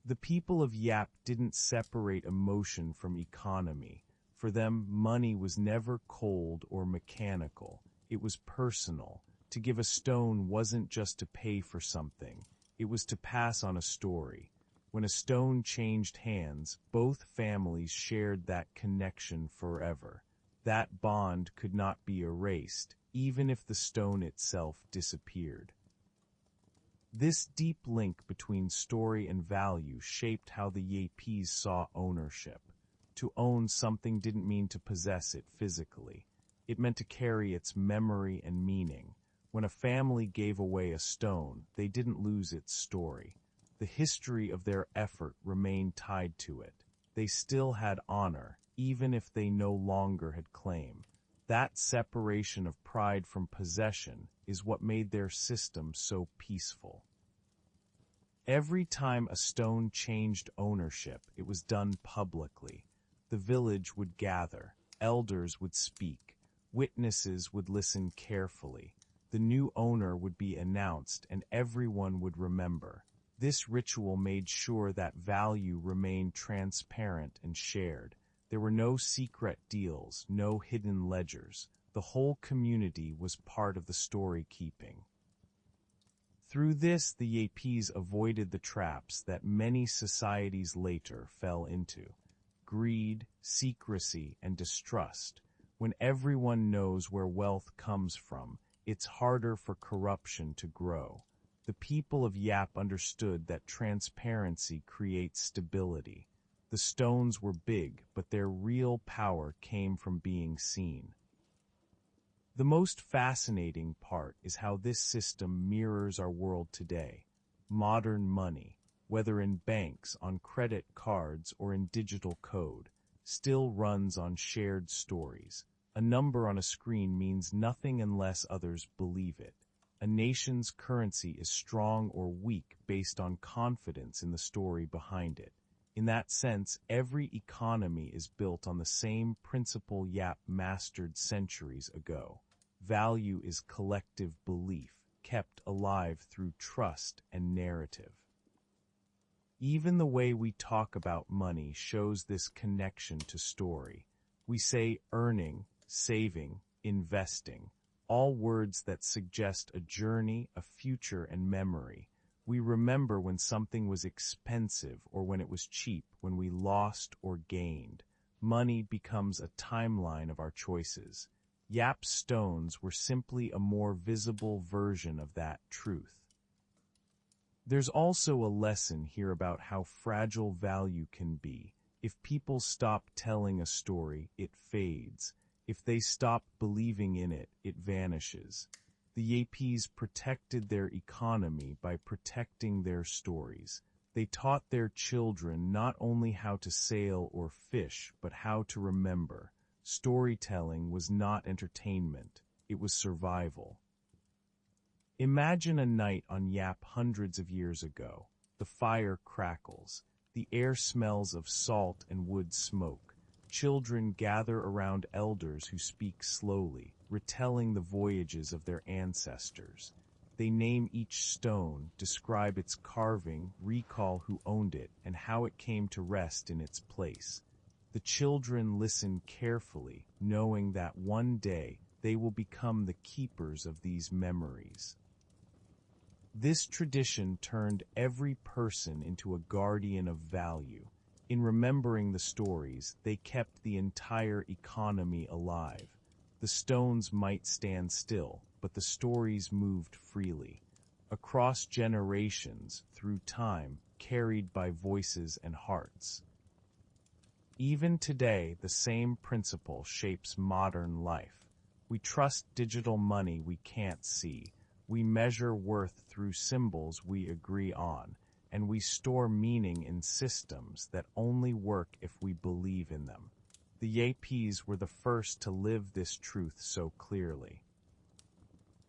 The people of Yap didn't separate emotion from economy. For them, money was never cold or mechanical. It was personal. To give a stone wasn't just to pay for something. It was to pass on a story. When a stone changed hands, both families shared that connection forever. That bond could not be erased, even if the stone itself disappeared. This deep link between story and value shaped how the Yapese saw ownership. To own something didn't mean to possess it physically. It meant to carry its memory and meaning. When a family gave away a stone, they didn't lose its story. The history of their effort remained tied to it. They still had honor, even if they no longer had claim. That separation of pride from possession is what made their system so peaceful. Every time a stone changed ownership, it was done publicly. The village would gather, elders would speak, witnesses would listen carefully. The new owner would be announced and everyone would remember. This ritual made sure that value remained transparent and shared. There were no secret deals, no hidden ledgers. The whole community was part of the story keeping. Through this, the Yapes avoided the traps that many societies later fell into: greed, secrecy, and distrust. When everyone knows where wealth comes from, it's harder for corruption to grow. The people of Yap understood that transparency creates stability. The stones were big, but their real power came from being seen. The most fascinating part is how this system mirrors our world today. Modern money, whether in banks, on credit cards, or in digital code, still runs on shared stories. A number on a screen means nothing unless others believe it. A nation's currency is strong or weak based on confidence in the story behind it. In that sense, every economy is built on the same principle Yap mastered centuries ago. Value is collective belief, kept alive through trust and narrative. Even the way we talk about money shows this connection to story. We say earning, saving, investing, all words that suggest a journey, a future, and memory. We remember when something was expensive or when it was cheap, when we lost or gained. Money becomes a timeline of our choices. Yap stones were simply a more visible version of that truth. There's also a lesson here about how fragile value can be. If people stop telling a story, it fades. If they stop believing in it, it vanishes. The Yapes protected their economy by protecting their stories. They taught their children not only how to sail or fish, but how to remember. Storytelling was not entertainment, it was survival. Imagine a night on Yap hundreds of years ago. The fire crackles. The air smells of salt and wood smoke. Children gather around elders who speak slowly, retelling the voyages of their ancestors. They name each stone, describe its carving, recall who owned it, and how it came to rest in its place. The children listen carefully, knowing that one day they will become the keepers of these memories. This tradition turned every person into a guardian of value. In remembering the stories, they kept the entire economy alive. The stones might stand still, but the stories moved freely. Across generations, through time, carried by voices and hearts. Even today, the same principle shapes modern life. We trust digital money we can't see. We measure worth through symbols we agree on, and we store meaning in systems that only work if we believe in them. The Yapes were the first to live this truth so clearly.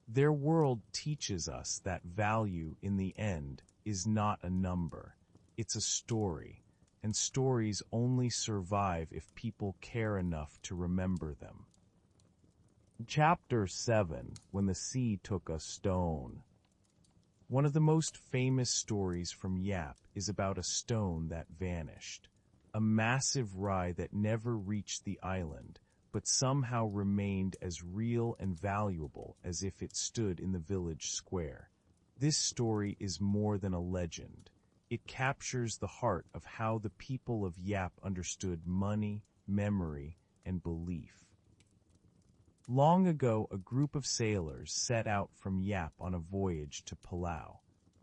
Their world teaches us that value, in the end, is not a number. It's a story. And stories only survive if people care enough to remember them. Chapter 7: When the Sea Took a Stone. One of the most famous stories from Yap is about a stone that vanished. A massive rye that never reached the island, but somehow remained as real and valuable as if it stood in the village square. This story is more than a legend. It captures the heart of how the people of Yap understood money, memory, and belief. Long ago, a group of sailors set out from Yap on a voyage to Palau.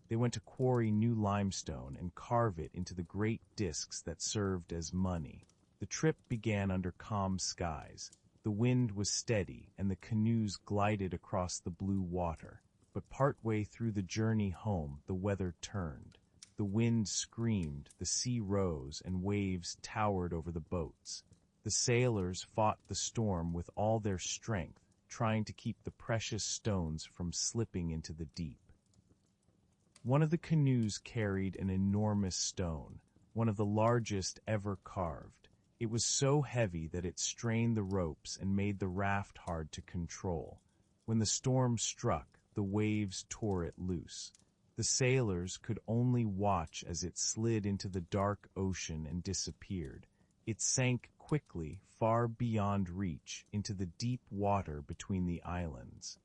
They went to quarry new limestone and carve it into the great discs that served as money. The trip began under calm skies. The wind was steady, and the canoes glided across the blue water. But partway through the journey home, the weather turned. The wind screamed, the sea rose, and waves towered over the boats. The sailors fought the storm with all their strength, trying to keep the precious stones from slipping into the deep. One of the canoes carried an enormous stone, one of the largest ever carved. It was so heavy that it strained the ropes and made the raft hard to control. When the storm struck, the waves tore it loose. The sailors could only watch as it slid into the dark ocean and disappeared. It sank quickly, far beyond reach, into the deep water between the islands.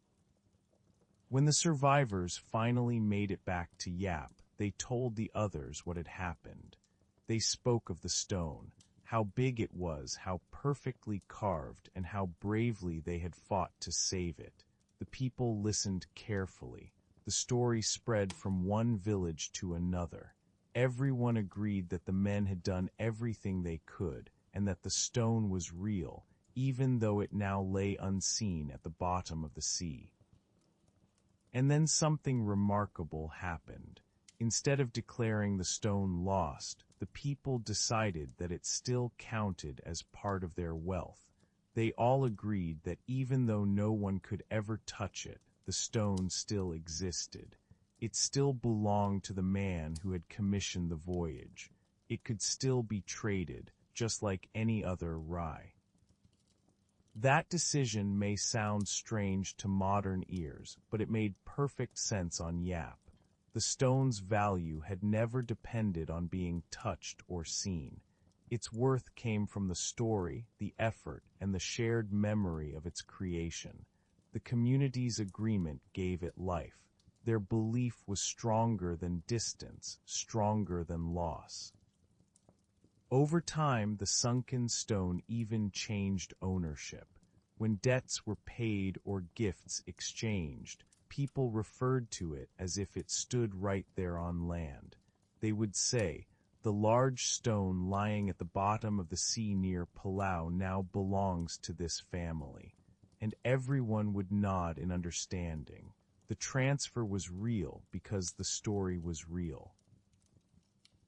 When the survivors finally made it back to Yap, they told the others what had happened. They spoke of the stone, how big it was, how perfectly carved, and how bravely they had fought to save it. The people listened carefully. The story spread from one village to another. Everyone agreed that the men had done everything they could, and that the stone was real, even though it now lay unseen at the bottom of the sea. And then something remarkable happened. Instead of declaring the stone lost, the people decided that it still counted as part of their wealth. They all agreed that even though no one could ever touch it, the stone still existed. It still belonged to the man who had commissioned the voyage. It could still be traded, just like any other rye. That decision may sound strange to modern ears, but it made perfect sense on Yap. The stone's value had never depended on being touched or seen. Its worth came from the story, the effort, and the shared memory of its creation. The community's agreement gave it life. Their belief was stronger than distance, stronger than loss. Over time, the sunken stone even changed ownership. When debts were paid or gifts exchanged, people referred to it as if it stood right there on land. They would say, "The large stone lying at the bottom of the sea near Palau now belongs to this family." And everyone would nod in understanding. The transfer was real because the story was real.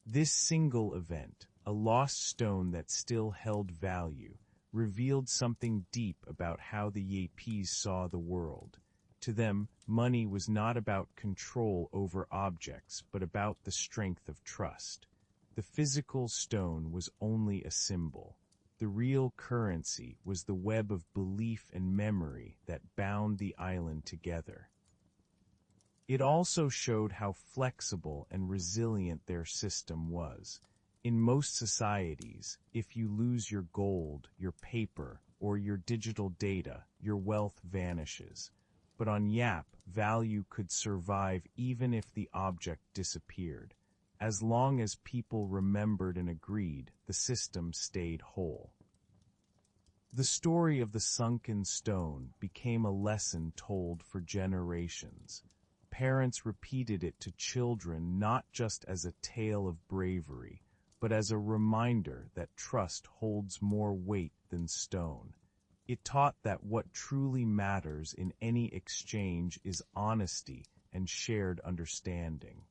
This single event, a lost stone that still held value, revealed something deep about how the Yapese saw the world. To them, money was not about control over objects, but about the strength of trust. The physical stone was only a symbol. The real currency was the web of belief and memory that bound the island together. It also showed how flexible and resilient their system was. In most societies, if you lose your gold, your paper, or your digital data, your wealth vanishes. But on Yap, value could survive even if the object disappeared. As long as people remembered and agreed, the system stayed whole. The story of the sunken stone became a lesson told for generations. Parents repeated it to children not just as a tale of bravery, but as a reminder that trust holds more weight than stone. It taught that what truly matters in any exchange is honesty and shared understanding.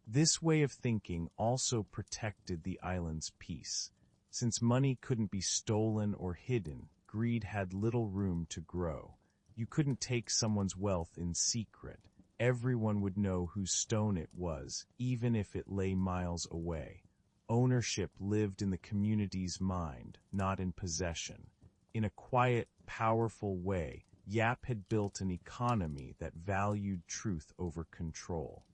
This way of thinking also protected the island's peace. Since money couldn't be stolen or hidden, greed had little room to grow. You couldn't take someone's wealth in secret. Everyone would know whose stone it was, even if it lay miles away. Ownership lived in the community's mind, not in possession. In a quiet, powerful way, Yap had built an economy that valued truth over control.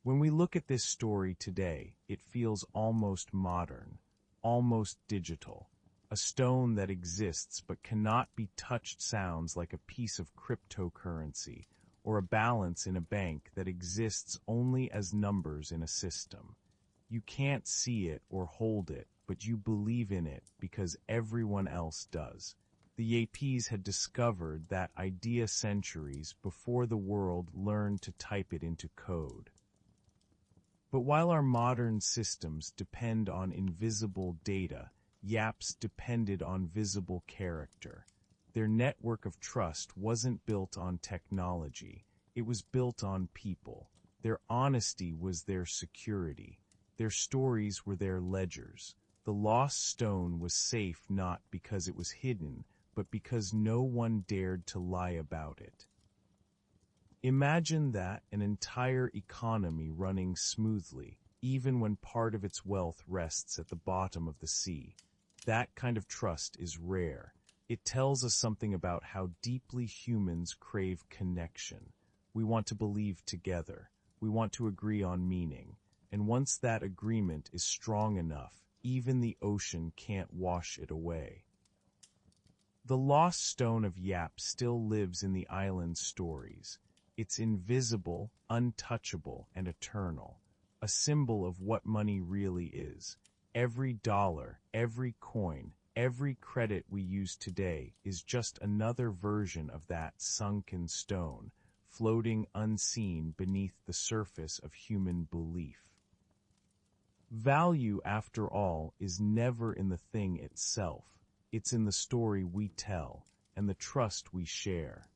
When we look at this story today, it feels almost modern, almost digital. A stone that exists but cannot be touched sounds like a piece of cryptocurrency, or a balance in a bank that exists only as numbers in a system. You can't see it or hold it, but you believe in it because everyone else does. The Yapese had discovered that idea centuries before the world learned to type it into code. But while our modern systems depend on invisible data, Yaps depended on visible character. Their network of trust wasn't built on technology, it was built on people. Their honesty was their security. Their stories were their ledgers. The lost stone was safe not because it was hidden, but because no one dared to lie about it. Imagine that, an entire economy running smoothly, even when part of its wealth rests at the bottom of the sea. That kind of trust is rare. It tells us something about how deeply humans crave connection. We want to believe together. We want to agree on meaning. And once that agreement is strong enough, even the ocean can't wash it away. The lost stone of Yap still lives in the island's stories. It's invisible, untouchable, and eternal, a symbol of what money really is. Every dollar, every coin, every credit we use today is just another version of that sunken stone, floating unseen beneath the surface of human belief. Value, after all, is never in the thing itself. It's in the story we tell and the trust we share.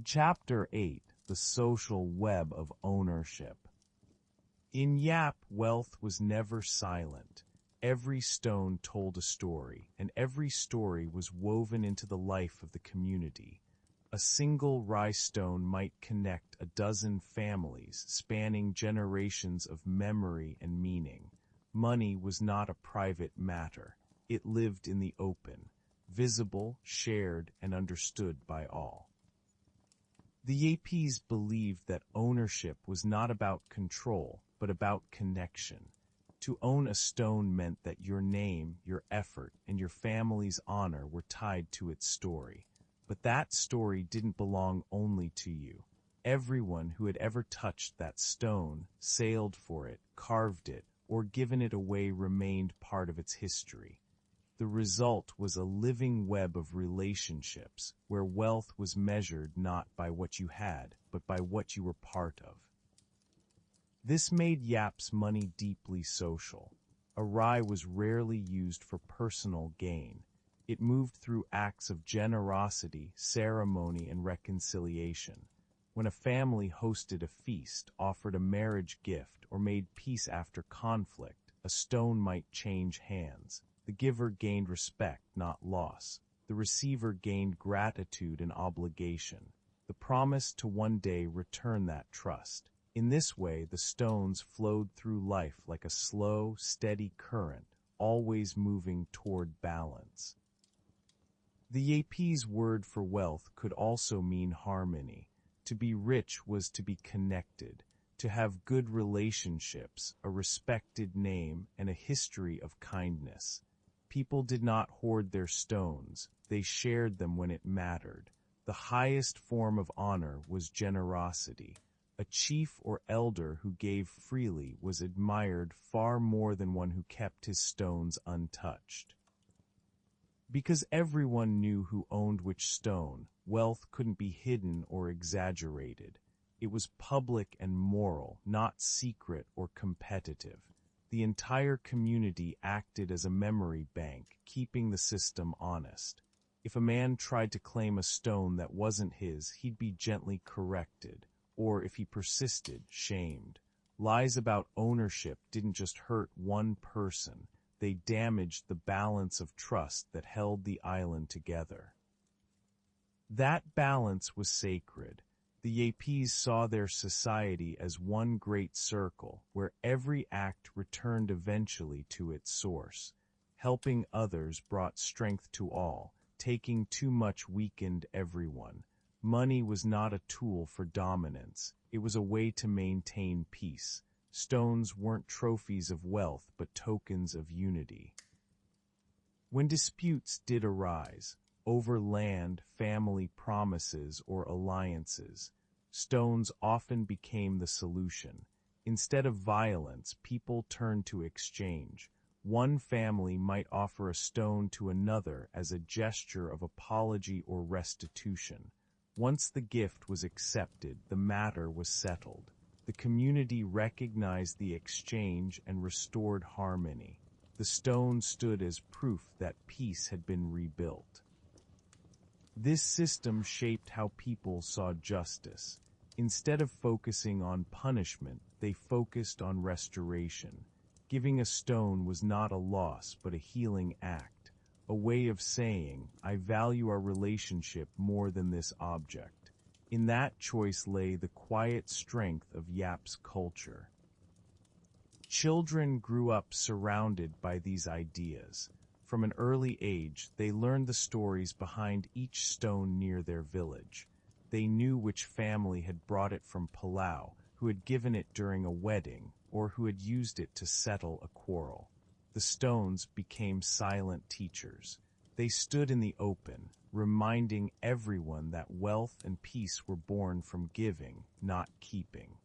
Chapter 8: The Social Web of Ownership. In Yap, wealth was never silent. Every stone told a story, and every story was woven into the life of the community. A single rice stone might connect a dozen families, spanning generations of memory and meaning. Money was not a private matter. It lived in the open, visible, shared, and understood by all. The Yapese believed that ownership was not about control, but about connection. To own a stone meant that your name, your effort, and your family's honor were tied to its story. But that story didn't belong only to you. Everyone who had ever touched that stone, sailed for it, carved it, or given it away remained part of its history. The result was a living web of relationships, where wealth was measured not by what you had, but by what you were part of. This made Yap's money deeply social. A rye was rarely used for personal gain. It moved through acts of generosity, ceremony, and reconciliation. When a family hosted a feast, offered a marriage gift, or made peace after conflict, a stone might change hands. The giver gained respect, not loss. The receiver gained gratitude and obligation, the promise to one day return that trust. In this way, the stones flowed through life like a slow, steady current, always moving toward balance. The Yapese word for wealth could also mean harmony. To be rich was to be connected, to have good relationships, a respected name, and a history of kindness. People did not hoard their stones, they shared them when it mattered. The highest form of honor was generosity. A chief or elder who gave freely was admired far more than one who kept his stones untouched. Because everyone knew who owned which stone, wealth couldn't be hidden or exaggerated. It was public and moral, not secret or competitive. The entire community acted as a memory bank, keeping the system honest. If a man tried to claim a stone that wasn't his, he'd be gently corrected, or if he persisted, shamed. Lies about ownership didn't just hurt one person, they damaged the balance of trust that held the island together. That balance was sacred. The Yapese saw their society as one great circle, where every act returned eventually to its source. Helping others brought strength to all, taking too much weakened everyone. Money was not a tool for dominance, it was a way to maintain peace. Stones weren't trophies of wealth, but tokens of unity. When disputes did arise, over land, family promises, or alliances, stones often became the solution. Instead of violence, people turned to exchange. One family might offer a stone to another as a gesture of apology or restitution. Once the gift was accepted, the matter was settled. The community recognized the exchange and restored harmony. The stone stood as proof that peace had been rebuilt. This system shaped how people saw justice. Instead of focusing on punishment, they focused on restoration. Giving a stone was not a loss but a healing act, a way of saying, I value our relationship more than this object. In that choice lay the quiet strength of Yap's culture. Children grew up surrounded by these ideas. From an early age, they learned the stories behind each stone near their village. They knew which family had brought it from Palau, who had given it during a wedding, or who had used it to settle a quarrel. The stones became silent teachers. They stood in the open, reminding everyone that wealth and peace were born from giving, not keeping.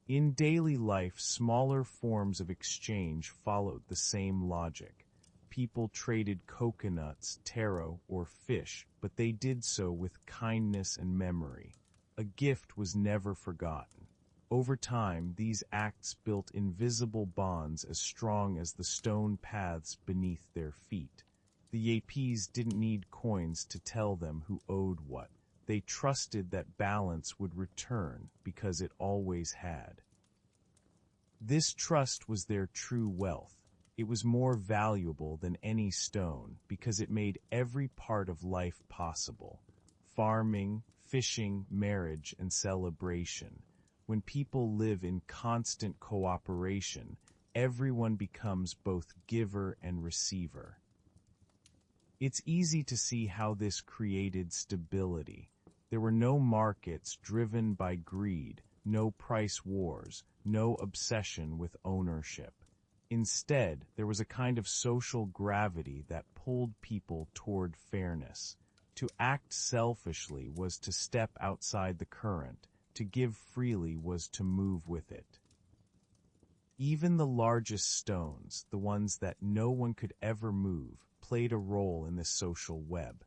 In daily life, smaller forms of exchange followed the same logic. People traded coconuts, taro, or fish, but they did so with kindness and memory. A gift was never forgotten. Over time, these acts built invisible bonds as strong as the stone paths beneath their feet. The Yapese didn't need coins to tell them who owed what. They trusted that balance would return because it always had. This trust was their true wealth. It was more valuable than any stone because it made every part of life possible. Farming, fishing, marriage, and celebration. When people live in constant cooperation, everyone becomes both giver and receiver. It's easy to see how this created stability. There were no markets driven by greed, no price wars, no obsession with ownership. Instead, there was a kind of social gravity that pulled people toward fairness. To act selfishly was to step outside the current. To give freely was to move with it. Even the largest stones, the ones that no one could ever move, played a role in this social web.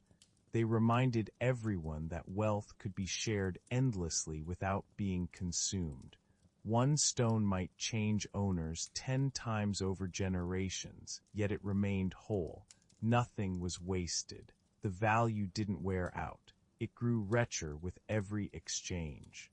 They reminded everyone that wealth could be shared endlessly without being consumed. One stone might change owners 10 times over generations, yet it remained whole. Nothing was wasted. The value didn't wear out. It grew richer with every exchange.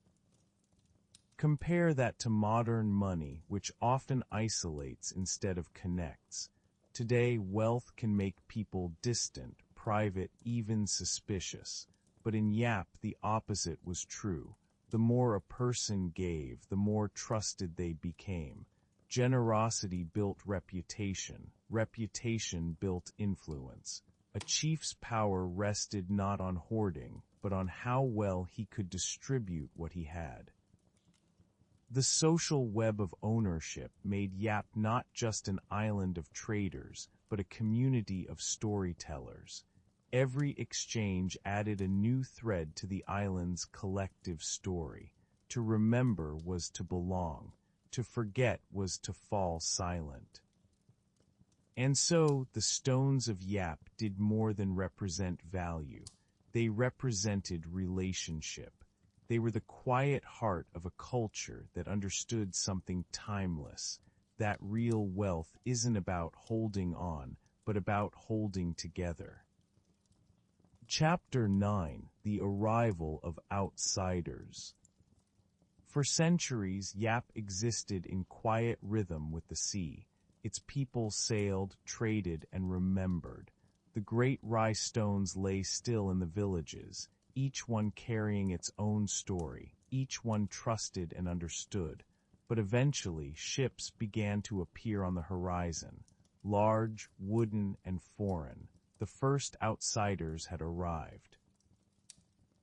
Compare that to modern money, which often isolates instead of connects. Today, wealth can make people distant, private, even suspicious. But in Yap, the opposite was true. The more a person gave, the more trusted they became. Generosity built reputation. Reputation built influence. A chief's power rested not on hoarding, but on how well he could distribute what he had. The social web of ownership made Yap not just an island of traders, but a community of storytellers. Every exchange added a new thread to the island's collective story. To remember was to belong. To forget was to fall silent. And so, the stones of Yap did more than represent value. They represented relationship. They were the quiet heart of a culture that understood something timeless. That real wealth isn't about holding on, but about holding together. Chapter 9: The Arrival of Outsiders. For centuries, Yap existed in quiet rhythm with the sea. Its people sailed, traded, and remembered. The great rye stones lay still in the villages, each one carrying its own story, each one trusted and understood. But eventually, ships began to appear on the horizon, large, wooden, and foreign. The first outsiders had arrived.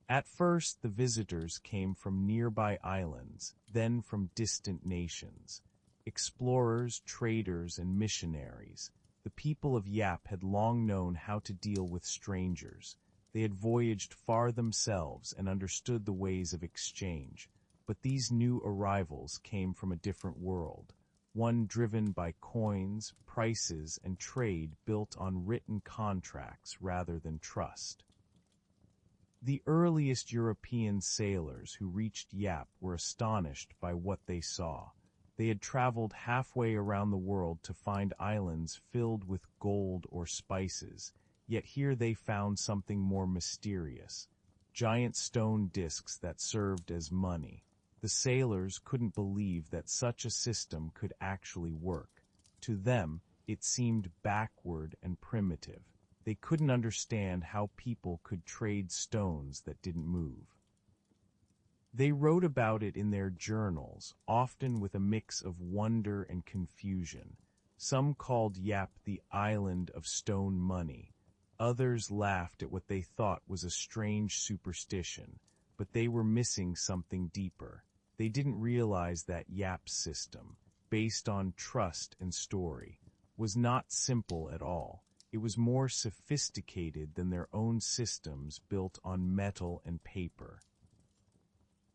At first, the visitors came from nearby islands, then from distant nations. Explorers, traders, and missionaries. The people of Yap had long known how to deal with strangers. They had voyaged far themselves and understood the ways of exchange. But these new arrivals came from a different world, one driven by coins, prices, and trade built on written contracts rather than trust. The earliest European sailors who reached Yap were astonished by what they saw. They had traveled halfway around the world to find islands filled with gold or spices, yet here they found something more mysterious: giant stone discs that served as money. The sailors couldn't believe that such a system could actually work. To them, it seemed backward and primitive. They couldn't understand how people could trade stones that didn't move. They wrote about it in their journals, often with a mix of wonder and confusion. Some called Yap the island of stone money. Others laughed at what they thought was a strange superstition, but they were missing something deeper. They didn't realize that Yap's system, based on trust and story, was not simple at all. It was more sophisticated than their own systems built on metal and paper.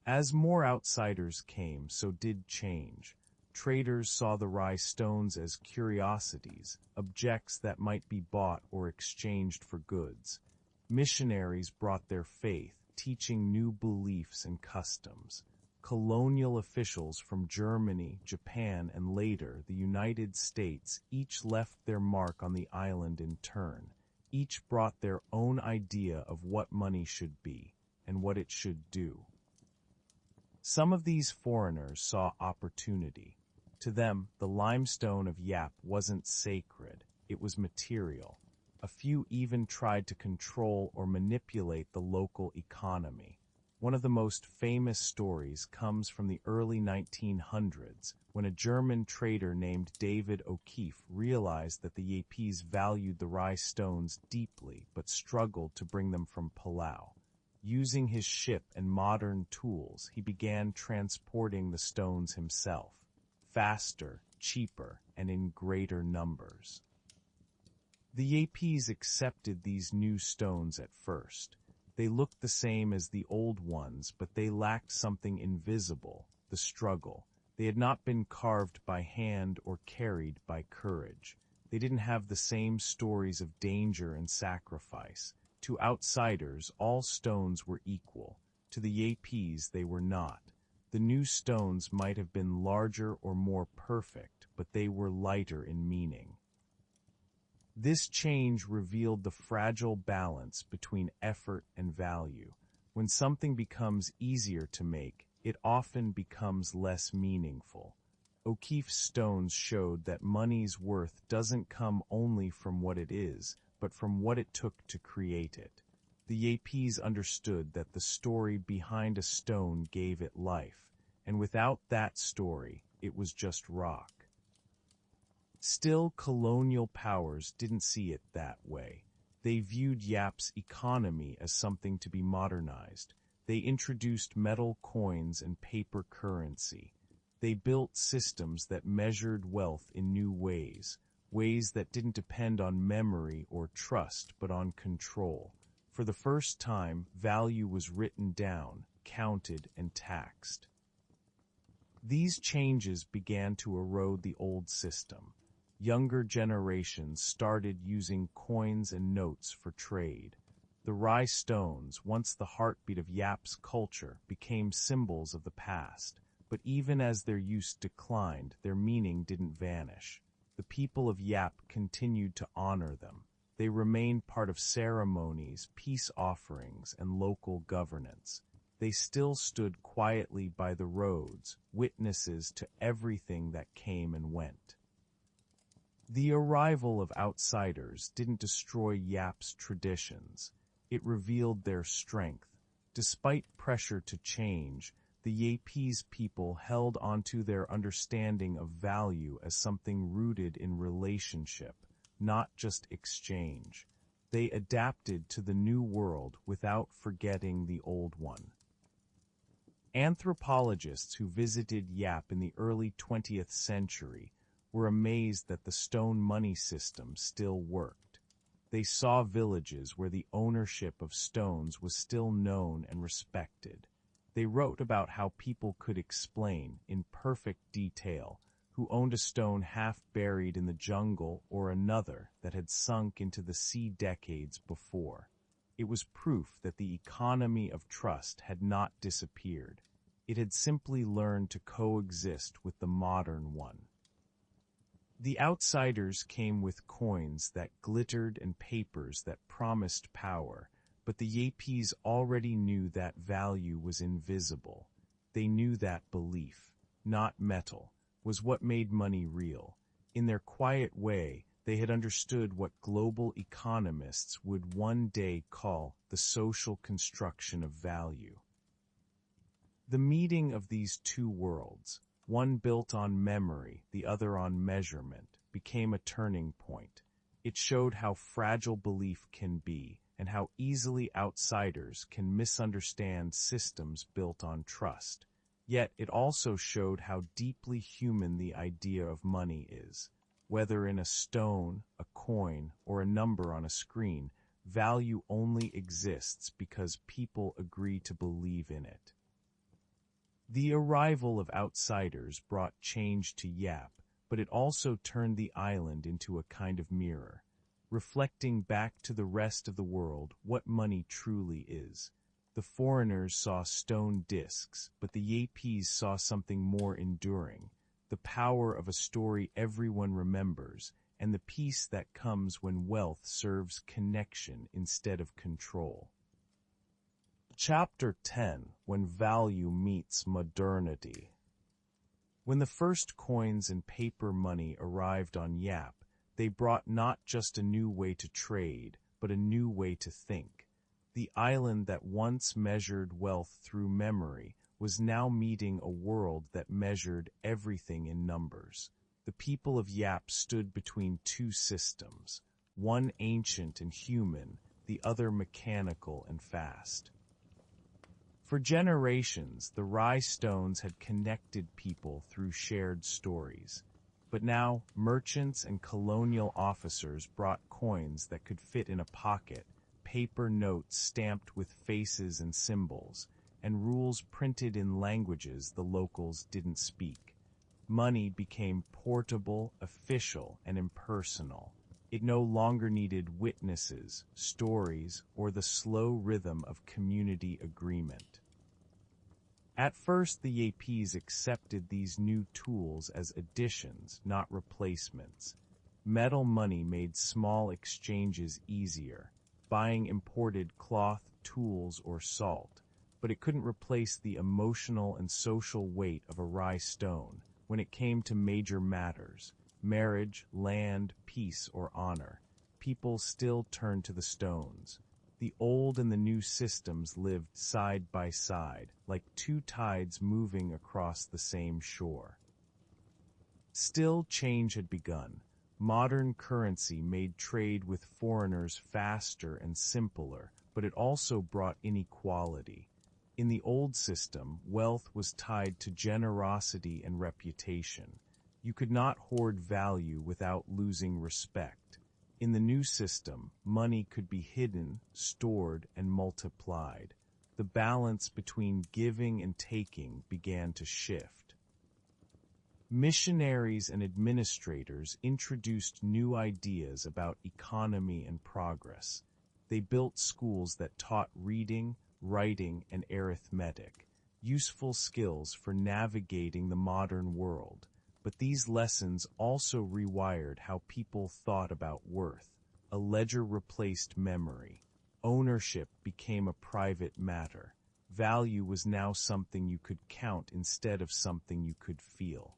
As more outsiders came, so did change. Traders saw the Rye stones as curiosities, objects that might be bought or exchanged for goods. Missionaries brought their faith, teaching new beliefs and customs. Colonial officials from Germany, Japan, and later the United States each left their mark on the island in turn. Each brought their own idea of what money should be and what it should do. Some of these foreigners saw opportunity. To them, the limestone of Yap wasn't sacred, it was material. A few even tried to control or manipulate the local economy. One of the most famous stories comes from the early 1900s, when a German trader named David O'Keefe realized that the Yapese valued the Rye stones deeply but struggled to bring them from Palau. Using his ship and modern tools, he began transporting the stones himself, faster, cheaper, and in greater numbers. The Yapese accepted these new stones at first. They looked the same as the old ones, but they lacked something invisible: the struggle. They had not been carved by hand or carried by courage. They didn't have the same stories of danger and sacrifice. To outsiders, all stones were equal. To the Yapese, they were not. The new stones might have been larger or more perfect, but they were lighter in meaning. This change revealed the fragile balance between effort and value. When something becomes easier to make, it often becomes less meaningful. O'Keefe's stones showed that money's worth doesn't come only from what it is, but from what it took to create it. The Yapese understood that the story behind a stone gave it life, and without that story, it was just rock. Still, colonial powers didn't see it that way. They viewed Yap's economy as something to be modernized. They introduced metal coins and paper currency. They built systems that measured wealth in new ways, ways that didn't depend on memory or trust but on control. For the first time, value was written down, counted, and taxed. These changes began to erode the old system. Younger generations started using coins and notes for trade. The Rye stones, once the heartbeat of Yap's culture, became symbols of the past. But even as their use declined, their meaning didn't vanish. The people of Yap continued to honor them. They remained part of ceremonies, peace offerings, and local governance. They still stood quietly by the roads, witnesses to everything that came and went. The arrival of outsiders didn't destroy Yap's traditions. It revealed their strength. Despite pressure to change, the Yapese people held onto their understanding of value as something rooted in relationship, not just exchange. They adapted to the new world without forgetting the old one. Anthropologists who visited Yap in the early 20th century were amazed that the stone money system still worked. They saw villages where the ownership of stones was still known and respected. They wrote about how people could explain, in perfect detail, who owned a stone half buried in the jungle or another that had sunk into the sea decades before. It was proof that the economy of trust had not disappeared. It had simply learned to coexist with the modern one. The outsiders came with coins that glittered and papers that promised power, but the Yapes already knew that value was invisible. They knew that belief, not metal, was what made money real. In their quiet way, they had understood what global economists would one day call the social construction of value. The meeting of these two worlds, one built on memory, the other on measurement, became a turning point. It showed how fragile belief can be, and how easily outsiders can misunderstand systems built on trust. Yet it also showed how deeply human the idea of money is. Whether in a stone, a coin, or a number on a screen, value only exists because people agree to believe in it. The arrival of outsiders brought change to Yap, but it also turned the island into a kind of mirror, reflecting back to the rest of the world what money truly is. The foreigners saw stone discs, but the Yapes saw something more enduring, the power of a story everyone remembers, and the peace that comes when wealth serves connection instead of control. Chapter 10: When Value Meets Modernity. When the first coins and paper money arrived on Yap, they brought not just a new way to trade, but a new way to think. The island that once measured wealth through memory was now meeting a world that measured everything in numbers. The people of Yap stood between two systems, one ancient and human, the other mechanical and fast. For generations, the rye stones had connected people through shared stories. But now, merchants and colonial officers brought coins that could fit in a pocket, paper notes stamped with faces and symbols, and rules printed in languages the locals didn't speak. Money became portable, official, and impersonal. It no longer needed witnesses, stories, or the slow rhythm of community agreement. At first, the Yapes accepted these new tools as additions, not replacements. Metal money made small exchanges easier, buying imported cloth, tools, or salt, but it couldn't replace the emotional and social weight of a rye stone when it came to major matters. Marriage, land, peace, or honor. People still turned to the stones. The old and the new systems lived side by side, like two tides moving across the same shore. Still, change had begun. Modern currency made trade with foreigners faster and simpler, but it also brought inequality. In the old system, wealth was tied to generosity and reputation. You could not hoard value without losing respect. In the new system, money could be hidden, stored, and multiplied. The balance between giving and taking began to shift. Missionaries and administrators introduced new ideas about economy and progress. They built schools that taught reading, writing, and arithmetic, useful skills for navigating the modern world. But these lessons also rewired how people thought about worth. A ledger replaced memory. Ownership became a private matter. Value was now something you could count instead of something you could feel.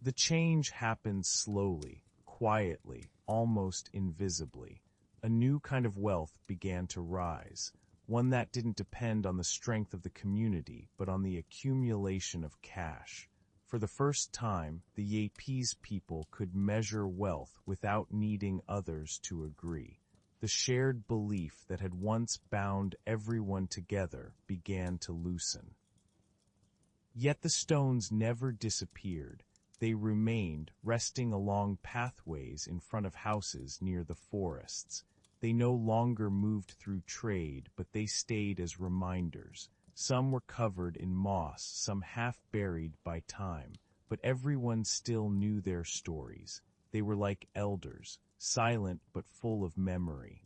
The change happened slowly, quietly, almost invisibly. A new kind of wealth began to rise, one that didn't depend on the strength of the community, but on the accumulation of cash. For the first time, the Yapes people could measure wealth without needing others to agree. The shared belief that had once bound everyone together began to loosen. Yet the stones never disappeared. They remained, resting along pathways in front of houses near the forests. They no longer moved through trade, but they stayed as reminders. Some were covered in moss, some half buried by time, but everyone still knew their stories. They were like elders, silent but full of memory.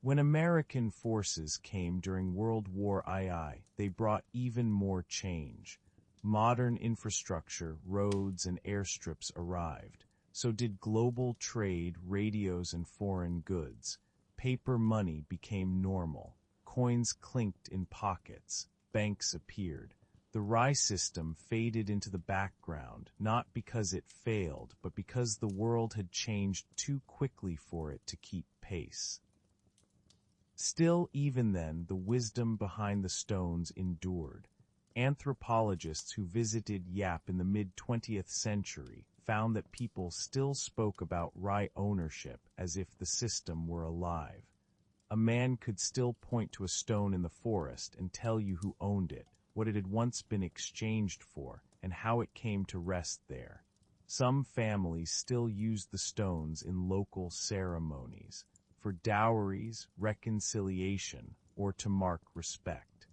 When American forces came during World War II, they brought even more change. Modern infrastructure, roads, and airstrips arrived. So did global trade, radios, and foreign goods. Paper money became normal. Coins clinked in pockets. Banks appeared. The rye system faded into the background, not because it failed, but because the world had changed too quickly for it to keep pace. Still, even then, the wisdom behind the stones endured. Anthropologists who visited Yap in the mid-20th century found that people still spoke about rye ownership as if the system were alive. A man could still point to a stone in the forest and tell you who owned it, what it had once been exchanged for, and how it came to rest there. Some families still used the stones in local ceremonies, for dowries, reconciliation, or to mark respect.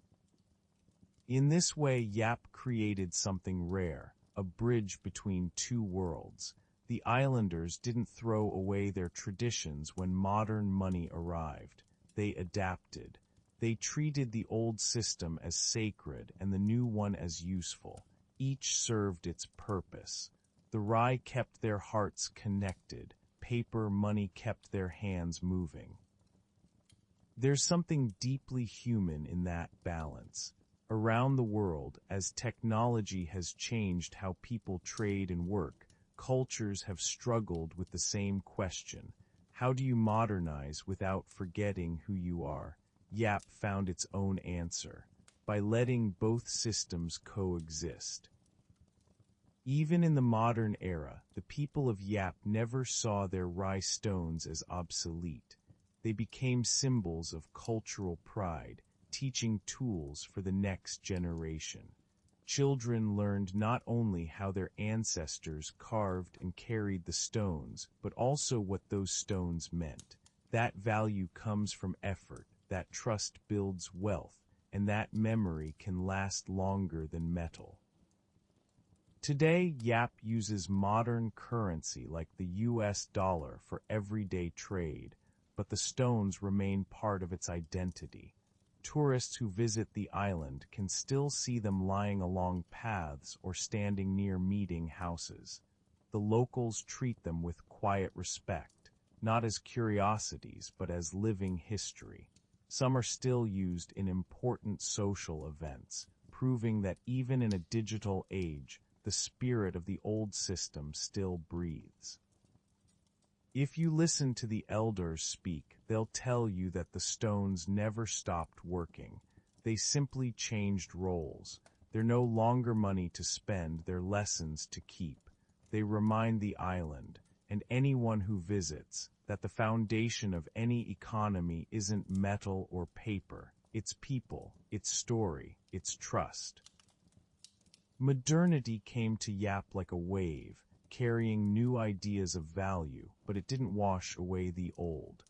In this way, Yap created something rare, a bridge between two worlds. The islanders didn't throw away their traditions when modern money arrived. They adapted. They treated the old system as sacred and the new one as useful. Each served its purpose. The rye kept their hearts connected. Paper money kept their hands moving. There's something deeply human in that balance. Around the world, as technology has changed how people trade and work, cultures have struggled with the same question. How do you modernize without forgetting who you are? Yap found its own answer, by letting both systems coexist. Even in the modern era, the people of Yap never saw their rye stones as obsolete. They became symbols of cultural pride, teaching tools for the next generation. Children learned not only how their ancestors carved and carried the stones, but also what those stones meant. That value comes from effort, that trust builds wealth, and that memory can last longer than metal. Today, Yap uses modern currency like the US dollar for everyday trade, but the stones remain part of its identity. Tourists who visit the island can still see them lying along paths or standing near meeting houses. The locals treat them with quiet respect, not as curiosities but as living history. Some are still used in important social events, proving that even in a digital age, the spirit of the old system still breathes. If you listen to the elders speak, they'll tell you that the stones never stopped working. They simply changed roles. They're no longer money to spend, they're lessons to keep. They remind the island, and anyone who visits, that the foundation of any economy isn't metal or paper. It's people, it's story, it's trust. Modernity came to Yap like a wave, carrying new ideas of value, but it didn't wash away the old.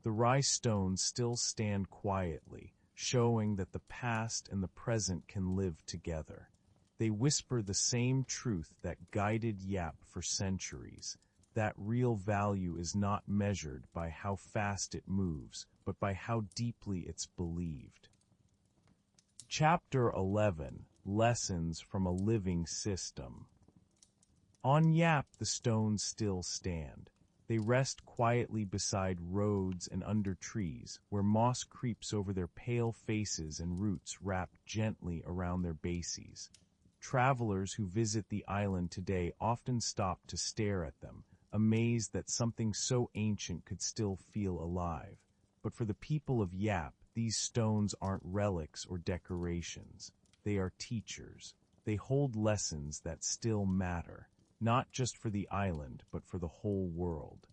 The rye stones still stand quietly, showing that the past and the present can live together. They whisper the same truth that guided Yap for centuries, that real value is not measured by how fast it moves, but by how deeply it's believed. Chapter 11: Lessons from a Living System. On Yap, the stones still stand. They rest quietly beside roads and under trees, where moss creeps over their pale faces and roots wrap gently around their bases. Travelers who visit the island today often stop to stare at them, amazed that something so ancient could still feel alive. But for the people of Yap, these stones aren't relics or decorations. They are teachers. They hold lessons that still matter, not just for the island, but for the whole world.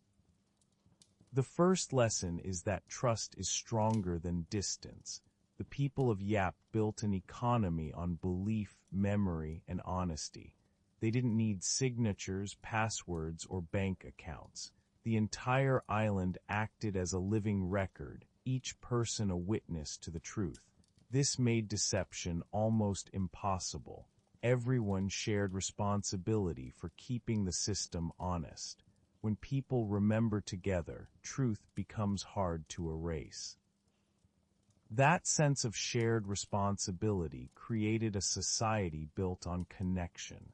The first lesson is that trust is stronger than distance. The people of Yap built an economy on belief, memory, and honesty. They didn't need signatures, passwords, or bank accounts. The entire island acted as a living record, each person a witness to the truth. This made deception almost impossible. Everyone shared responsibility for keeping the system honest. When people remember together, truth becomes hard to erase. That sense of shared responsibility created a society built on connection.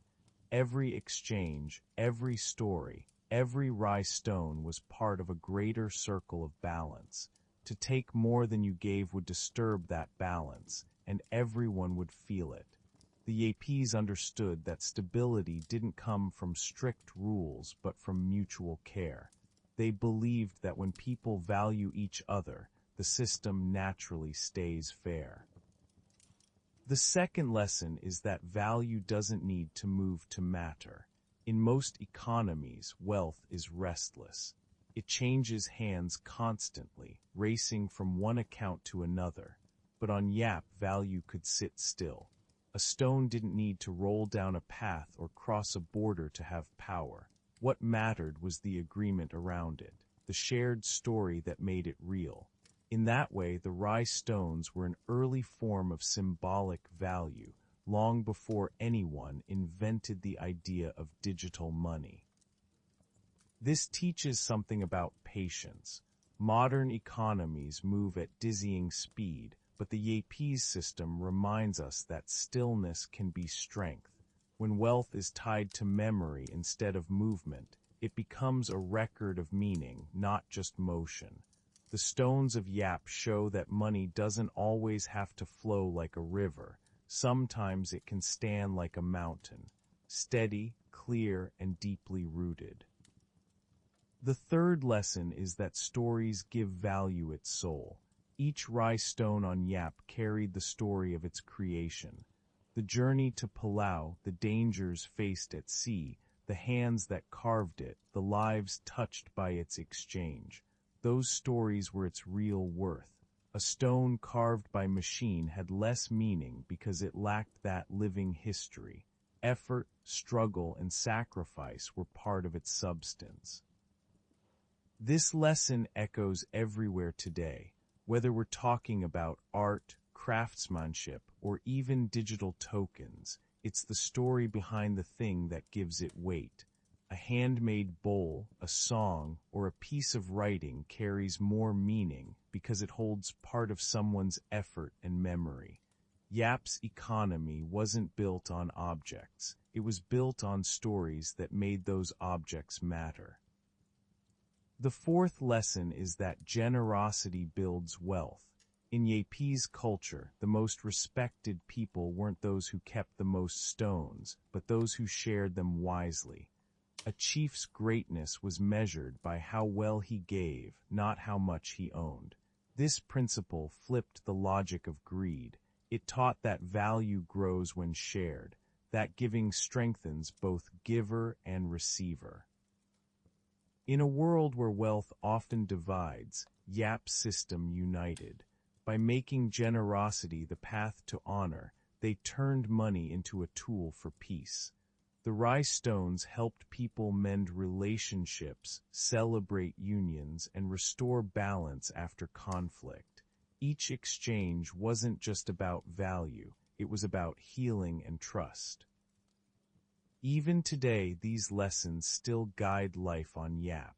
Every exchange, every story, every rye stone was part of a greater circle of balance. To take more than you gave would disturb that balance, and everyone would feel it. The Yapese understood that stability didn't come from strict rules but from mutual care. They believed that when people value each other, the system naturally stays fair. The second lesson is that value doesn't need to move to matter. In most economies, wealth is restless. It changes hands constantly, racing from one account to another. But on Yap, value could sit still. A stone didn't need to roll down a path or cross a border to have power. What mattered was the agreement around it, the shared story that made it real. In that way, the rye stones were an early form of symbolic value, long before anyone invented the idea of digital money. This teaches something about patience. Modern economies move at dizzying speed, but the Yapese system reminds us that stillness can be strength. When wealth is tied to memory instead of movement, it becomes a record of meaning, not just motion. The stones of Yap show that money doesn't always have to flow like a river. Sometimes it can stand like a mountain, steady, clear, and deeply rooted. The third lesson is that stories give value its soul. Each rye stone on Yap carried the story of its creation. The journey to Palau, the dangers faced at sea, the hands that carved it, the lives touched by its exchange. Those stories were its real worth. A stone carved by machine had less meaning because it lacked that living history. Effort, struggle, and sacrifice were part of its substance. This lesson echoes everywhere today, whether we're talking about art, craftsmanship, or even digital tokens. It's the story behind the thing that gives it weight. A handmade bowl, a song, or a piece of writing carries more meaning because it holds part of someone's effort and memory. Yap's economy wasn't built on objects. It was built on stories that made those objects matter. The fourth lesson is that generosity builds wealth. In Yapese culture, the most respected people weren't those who kept the most stones, but those who shared them wisely. A chief's greatness was measured by how well he gave, not how much he owned. This principle flipped the logic of greed. It taught that value grows when shared, that giving strengthens both giver and receiver. In a world where wealth often divides, Yap's system united. By making generosity the path to honor, they turned money into a tool for peace. The rye stones helped people mend relationships, celebrate unions, and restore balance after conflict. Each exchange wasn't just about value, it was about healing and trust. Even today, these lessons still guide life on Yap.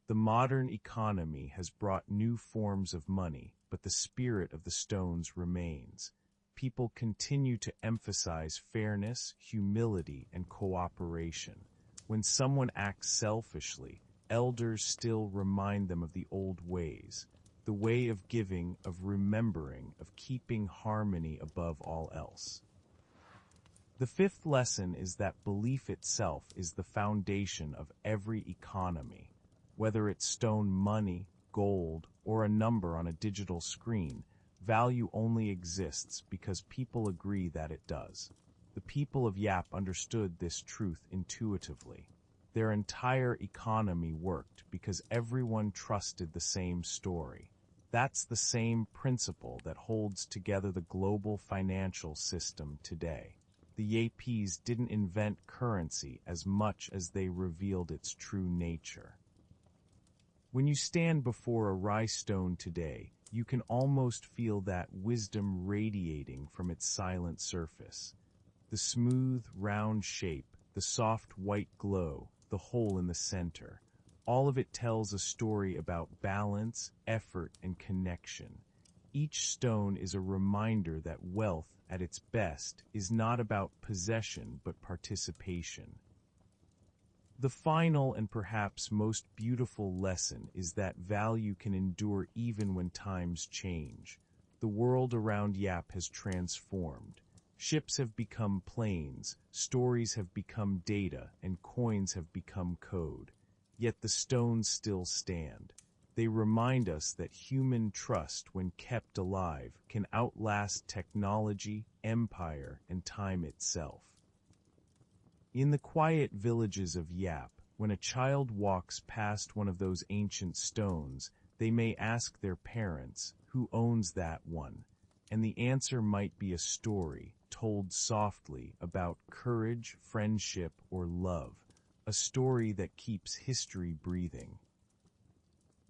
The modern economy has brought new forms of money, but the spirit of the stones remains. People continue to emphasize fairness, humility, and cooperation. When someone acts selfishly, elders still remind them of the old ways, the way of giving, of remembering, of keeping harmony above all else. The fifth lesson is that belief itself is the foundation of every economy. Whether it's stone money, gold, or a number on a digital screen, value only exists because people agree that it does. The people of Yap understood this truth intuitively. Their entire economy worked because everyone trusted the same story. That's the same principle that holds together the global financial system today. The Yapese didn't invent currency as much as they revealed its true nature. When you stand before a rye stone today, you can almost feel that wisdom radiating from its silent surface. The smooth, round shape, the soft white glow, the hole in the center. All of it tells a story about balance, effort, and connection. Each stone is a reminder that wealth, at its best, is not about possession but participation. The final and perhaps most beautiful lesson is that value can endure even when times change. The world around Yap has transformed. Ships have become planes, stories have become data, and coins have become code. Yet the stones still stand. They remind us that human trust, when kept alive, can outlast technology, empire, and time itself. In the quiet villages of Yap, when a child walks past one of those ancient stones, they may ask their parents, "Who owns that one?" And the answer might be a story, told softly, about courage, friendship, or love. A story that keeps history breathing.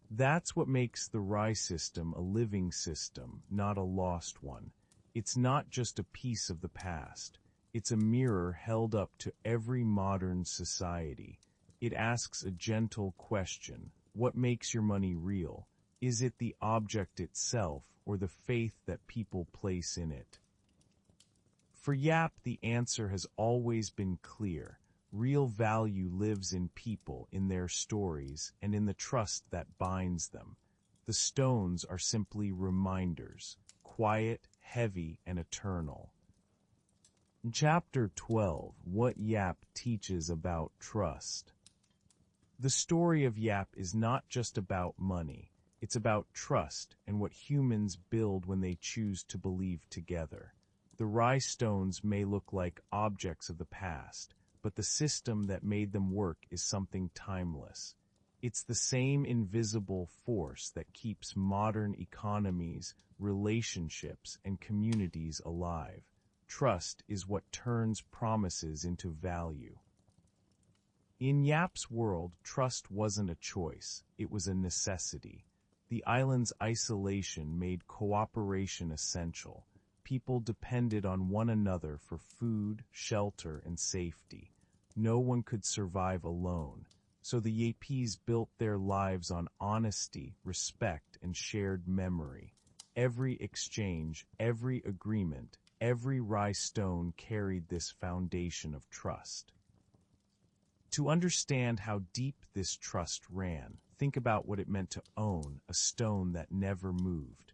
That's what makes the Rye system a living system, not a lost one. It's not just a piece of the past. It's a mirror held up to every modern society. It asks a gentle question: what makes your money real? Is it the object itself, or the faith that people place in it? For Yap, the answer has always been clear. Real value lives in people, in their stories, and in the trust that binds them. The stones are simply reminders, quiet, heavy, and eternal. In Chapter 12, What Yap Teaches About Trust. The story of Yap is not just about money. It's about trust and what humans build when they choose to believe together. The Rye stones may look like objects of the past, but the system that made them work is something timeless. It's the same invisible force that keeps modern economies, relationships, and communities alive. Trust is what turns promises into value. In Yap's world, trust wasn't a choice, it was a necessity. The island's isolation made cooperation essential. People depended on one another for food, shelter, and safety. No one could survive alone, so the Yapese built their lives on honesty, respect, and shared memory. Every exchange, every agreement, every Rye stone carried this foundation of trust. To understand how deep this trust ran, think about what it meant to own a stone that never moved.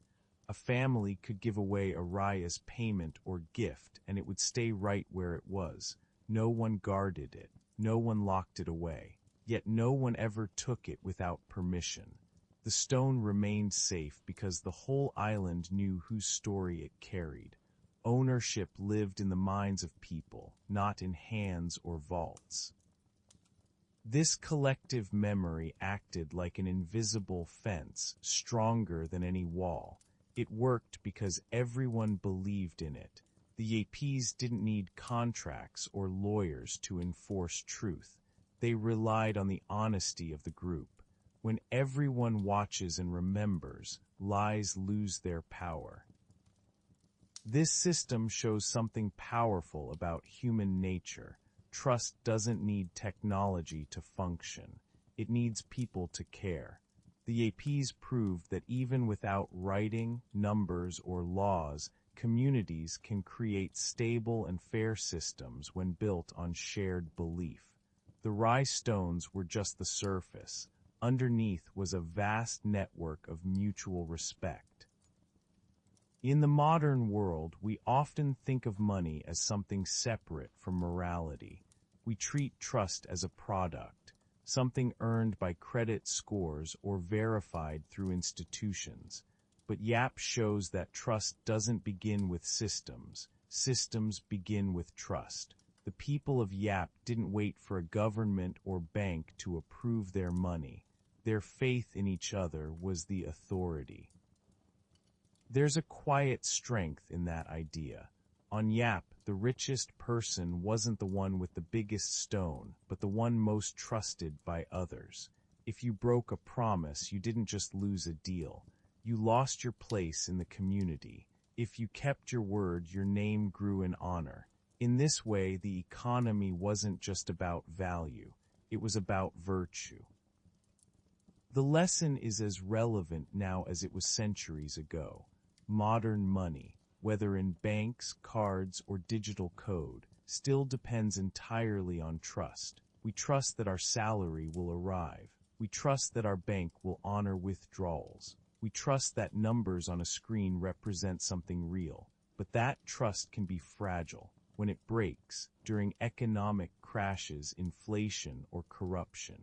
A family could give away a Rye as payment or gift, and it would stay right where it was. No one guarded it, no one locked it away, yet no one ever took it without permission. The stone remained safe because the whole island knew whose story it carried. Ownership lived in the minds of people, not in hands or vaults. This collective memory acted like an invisible fence, stronger than any wall. It worked because everyone believed in it. The Yapese didn't need contracts or lawyers to enforce truth. They relied on the honesty of the group. When everyone watches and remembers, lies lose their power. This system shows something powerful about human nature. Trust doesn't need technology to function. It needs people to care. The Yapese proved that even without writing, numbers, or laws, communities can create stable and fair systems when built on shared belief. The Rye stones were just the surface. Underneath was a vast network of mutual respect. In the modern world, we often think of money as something separate from morality. We treat trust as a product, something earned by credit scores or verified through institutions. But Yap shows that trust doesn't begin with systems. Systems begin with trust. The people of Yap didn't wait for a government or bank to approve their money. Their faith in each other was the authority. There's a quiet strength in that idea. On Yap, the richest person wasn't the one with the biggest stone, but the one most trusted by others. If you broke a promise, you didn't just lose a deal. You lost your place in the community. If you kept your word, your name grew in honor. In this way, the economy wasn't just about value. It was about virtue. The lesson is as relevant now as it was centuries ago. Modern money, whether in banks, cards, or digital code, still depends entirely on trust. We trust that our salary will arrive. We trust that our bank will honor withdrawals. We trust that numbers on a screen represent something real. But that trust can be fragile when it breaks during economic crashes, inflation, or corruption.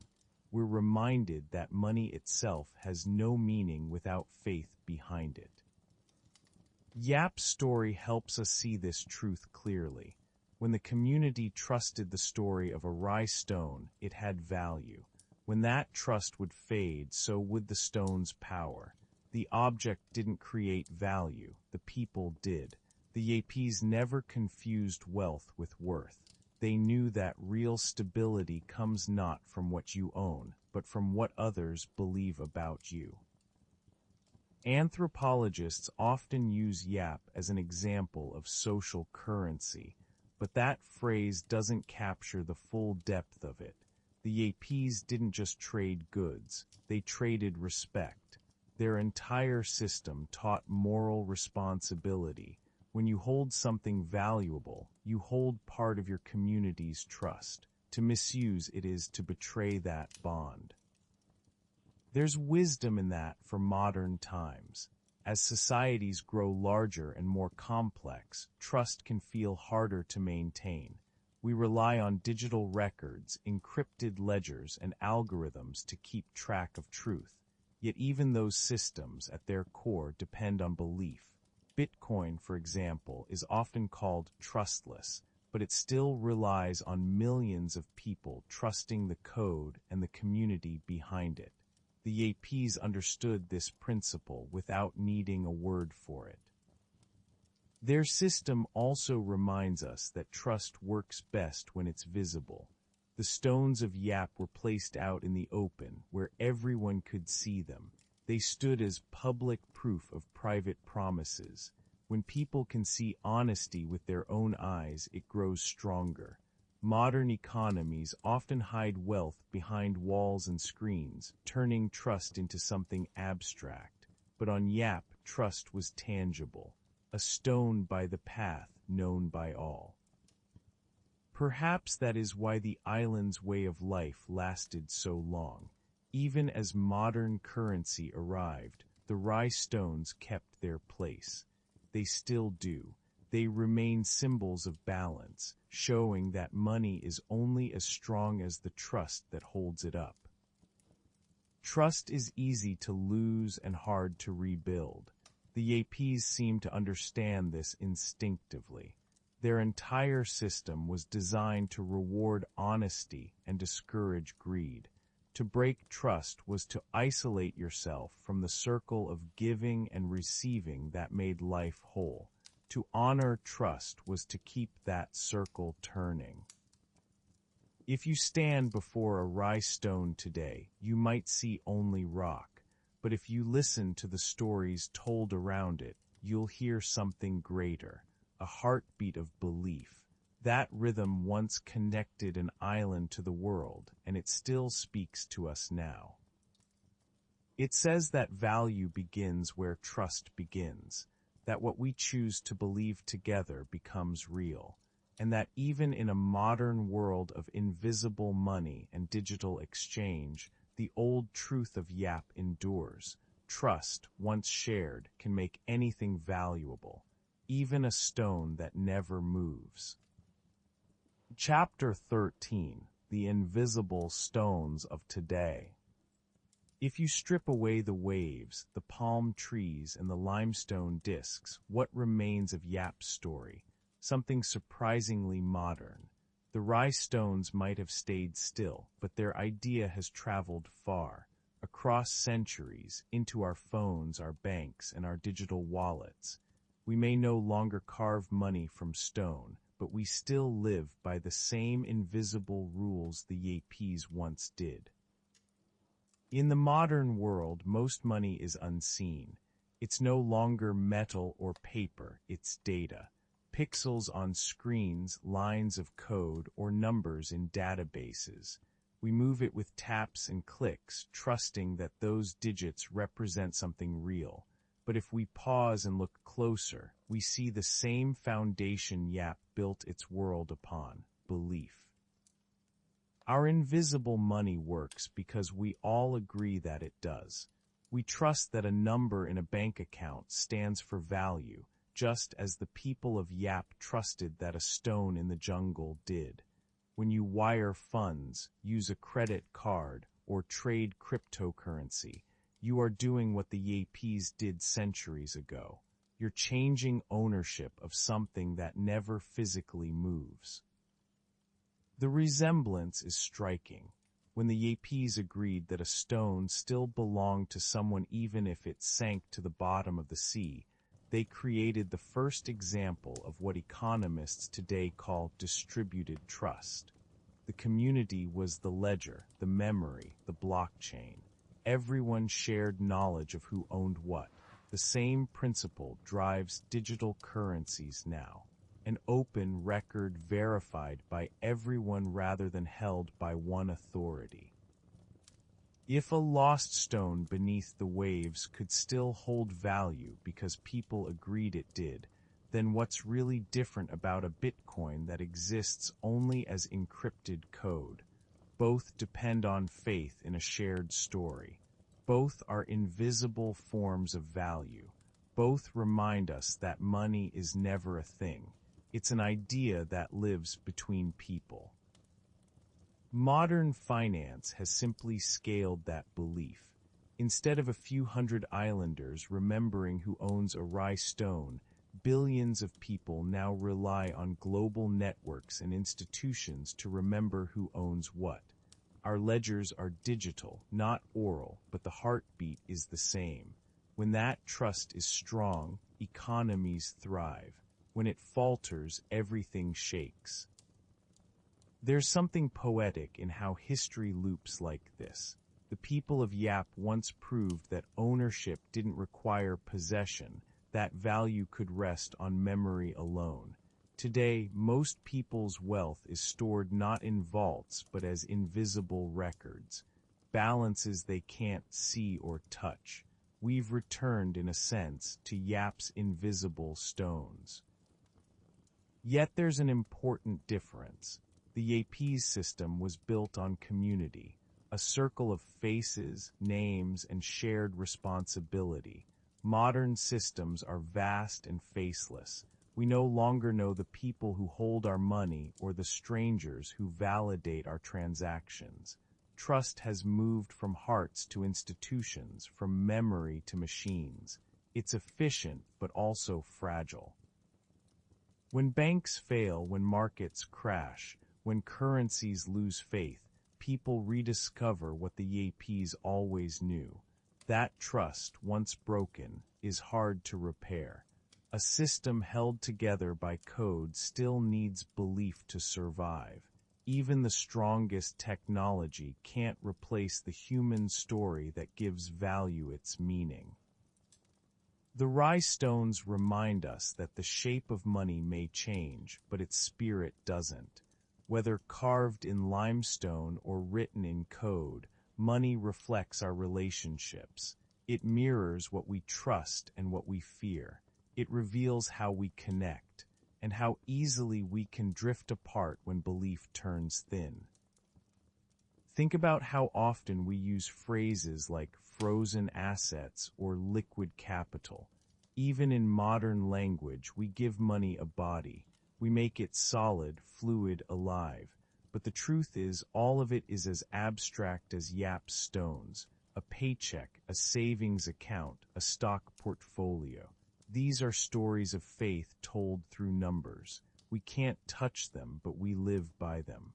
We're reminded that money itself has no meaning without faith behind it. Yap's story helps us see this truth clearly. When the community trusted the story of a rye stone, it had value. When that trust would fade, so would the stone's power. The object didn't create value, the people did. The Yapes never confused wealth with worth. They knew that real stability comes not from what you own, but from what others believe about you. Anthropologists often use Yap as an example of social currency, but that phrase doesn't capture the full depth of it. The Yapes didn't just trade goods, they traded respect. Their entire system taught moral responsibility. When you hold something valuable, you hold part of your community's trust. To misuse it is to betray that bond. There's wisdom in that for modern times. As societies grow larger and more complex, trust can feel harder to maintain. We rely on digital records, encrypted ledgers, and algorithms to keep track of truth. Yet even those systems at their core depend on belief. Bitcoin, for example, is often called trustless, but it still relies on millions of people trusting the code and the community behind it. The Yapes understood this principle without needing a word for it. Their system also reminds us that trust works best when it's visible. The stones of Yap were placed out in the open, where everyone could see them. They stood as public proof of private promises. When people can see honesty with their own eyes, it grows stronger. Modern economies often hide wealth behind walls and screens, turning trust into something abstract. But on Yap, trust was tangible, a stone by the path known by all. Perhaps that is why the island's way of life lasted so long. Even as modern currency arrived, the rye stones kept their place. They still do. They remain symbols of balance, showing that money is only as strong as the trust that holds it up. Trust is easy to lose and hard to rebuild. The Yapes seem to understand this instinctively. Their entire system was designed to reward honesty and discourage greed. To break trust was to isolate yourself from the circle of giving and receiving that made life whole. To honor trust was to keep that circle turning. If you stand before a rye stone today, you might see only rock. But if you listen to the stories told around it, you'll hear something greater, a heartbeat of belief. That rhythm once connected an island to the world, and it still speaks to us now. It says that value begins where trust begins, that what we choose to believe together becomes real, and that even in a modern world of invisible money and digital exchange, the old truth of Yap endures. Trust, once shared, can make anything valuable, even a stone that never moves. Chapter 13: The Invisible Stones of Today. If you strip away the waves, the palm trees, and the limestone discs, what remains of Yap's story? Something surprisingly modern. The rye stones might have stayed still, but their idea has traveled far, across centuries, into our phones, our banks, and our digital wallets. We may no longer carve money from stone, but we still live by the same invisible rules the Yapes once did. In the modern world, most money is unseen. It's no longer metal or paper, it's data. Pixels on screens, lines of code, or numbers in databases. We move it with taps and clicks, trusting that those digits represent something real. But if we pause and look closer, we see the same foundation Yap built its world upon: belief. Our invisible money works because we all agree that it does. We trust that a number in a bank account stands for value, just as the people of Yap trusted that a stone in the jungle did. When you wire funds, use a credit card, or trade cryptocurrency, you are doing what the Yapes did centuries ago. You're changing ownership of something that never physically moves. The resemblance is striking. When the Yapes agreed that a stone still belonged to someone even if it sank to the bottom of the sea, they created the first example of what economists today call distributed trust. The community was the ledger, the memory, the blockchain. Everyone shared knowledge of who owned what. The same principle drives digital currencies now. An open record verified by everyone rather than held by one authority. If a lost stone beneath the waves could still hold value because people agreed it did, then what's really different about a Bitcoin that exists only as encrypted code? Both depend on faith in a shared story. Both are invisible forms of value. Both remind us that money is never a thing. It's an idea that lives between people. Modern finance has simply scaled that belief. Instead of a few hundred islanders remembering who owns a rye stone, billions of people now rely on global networks and institutions to remember who owns what. Our ledgers are digital, not oral, but the heartbeat is the same. When that trust is strong, economies thrive. When it falters, everything shakes. There's something poetic in how history loops like this. The people of Yap once proved that ownership didn't require possession, that value could rest on memory alone. Today, most people's wealth is stored not in vaults but as invisible records, balances they can't see or touch. We've returned, in a sense, to Yap's invisible stones. Yet there's an important difference. The Yapes system was built on community, a circle of faces, names, and shared responsibility. Modern systems are vast and faceless. We no longer know the people who hold our money or the strangers who validate our transactions. Trust has moved from hearts to institutions, from memory to machines. It's efficient, but also fragile. When banks fail, when markets crash, when currencies lose faith, people rediscover what the Yapes always knew. That trust, once broken, is hard to repair. A system held together by code still needs belief to survive. Even the strongest technology can't replace the human story that gives value its meaning. The rye stones remind us that the shape of money may change, but its spirit doesn't. Whether carved in limestone or written in code, money reflects our relationships. It mirrors what we trust and what we fear. It reveals how we connect, and how easily we can drift apart when belief turns thin. Think about how often we use phrases like frozen assets or liquid capital. Even in modern language, we give money a body. We make it solid, fluid, alive. But the truth is, all of it is as abstract as Yap stones: a paycheck, a savings account, a stock portfolio. These are stories of faith told through numbers. We can't touch them, but we live by them.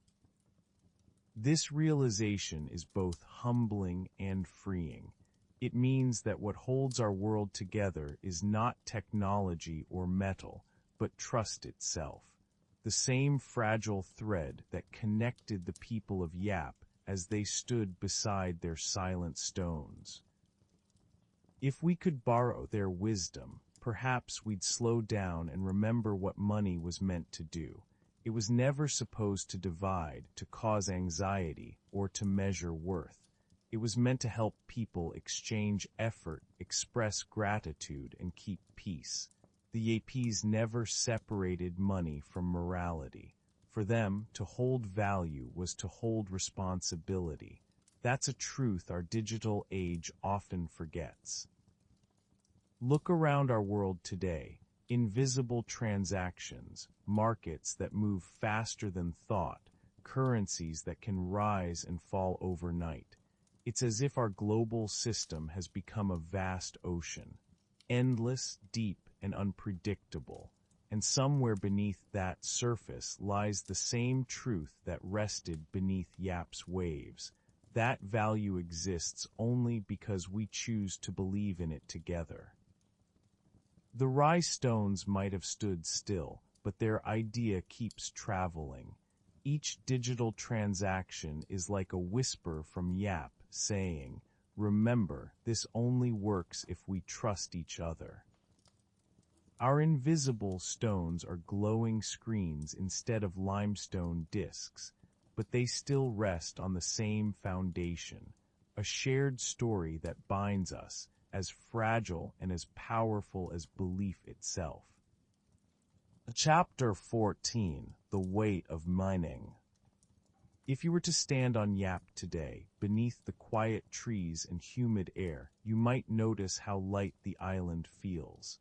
This realization is both humbling and freeing. It means that what holds our world together is not technology or metal, but trust itself. The same fragile thread that connected the people of Yap as they stood beside their silent stones. If we could borrow their wisdom, perhaps we'd slow down and remember what money was meant to do. It was never supposed to divide, to cause anxiety, or to measure worth. It was meant to help people exchange effort, express gratitude, and keep peace. The Yapes never separated money from morality. For them, to hold value was to hold responsibility. That's a truth our digital age often forgets. Look around our world today. Invisible transactions, markets that move faster than thought, currencies that can rise and fall overnight. It's as if our global system has become a vast ocean, endless, deep, and unpredictable. And somewhere beneath that surface lies the same truth that rested beneath Yap's waves. That value exists only because we choose to believe in it together. The Rye stones might have stood still, but their idea keeps traveling. Each digital transaction is like a whisper from Yap saying, "Remember, this only works if we trust each other." Our invisible stones are glowing screens instead of limestone discs, but they still rest on the same foundation, a shared story that binds us, as fragile and as powerful as belief itself. Chapter 14: The Weight of Mining. If you were to stand on Yap today, beneath the quiet trees and humid air, you might notice how light the island feels.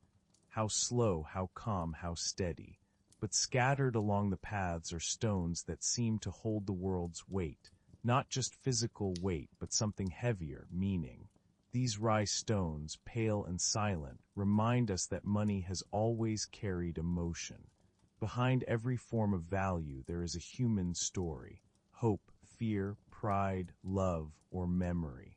How slow, how calm, how steady. But scattered along the paths are stones that seem to hold the world's weight. Not just physical weight, but something heavier, meaning. These Rye stones, pale and silent, remind us that money has always carried emotion. Behind every form of value there is a human story. Hope, fear, pride, love, or memory.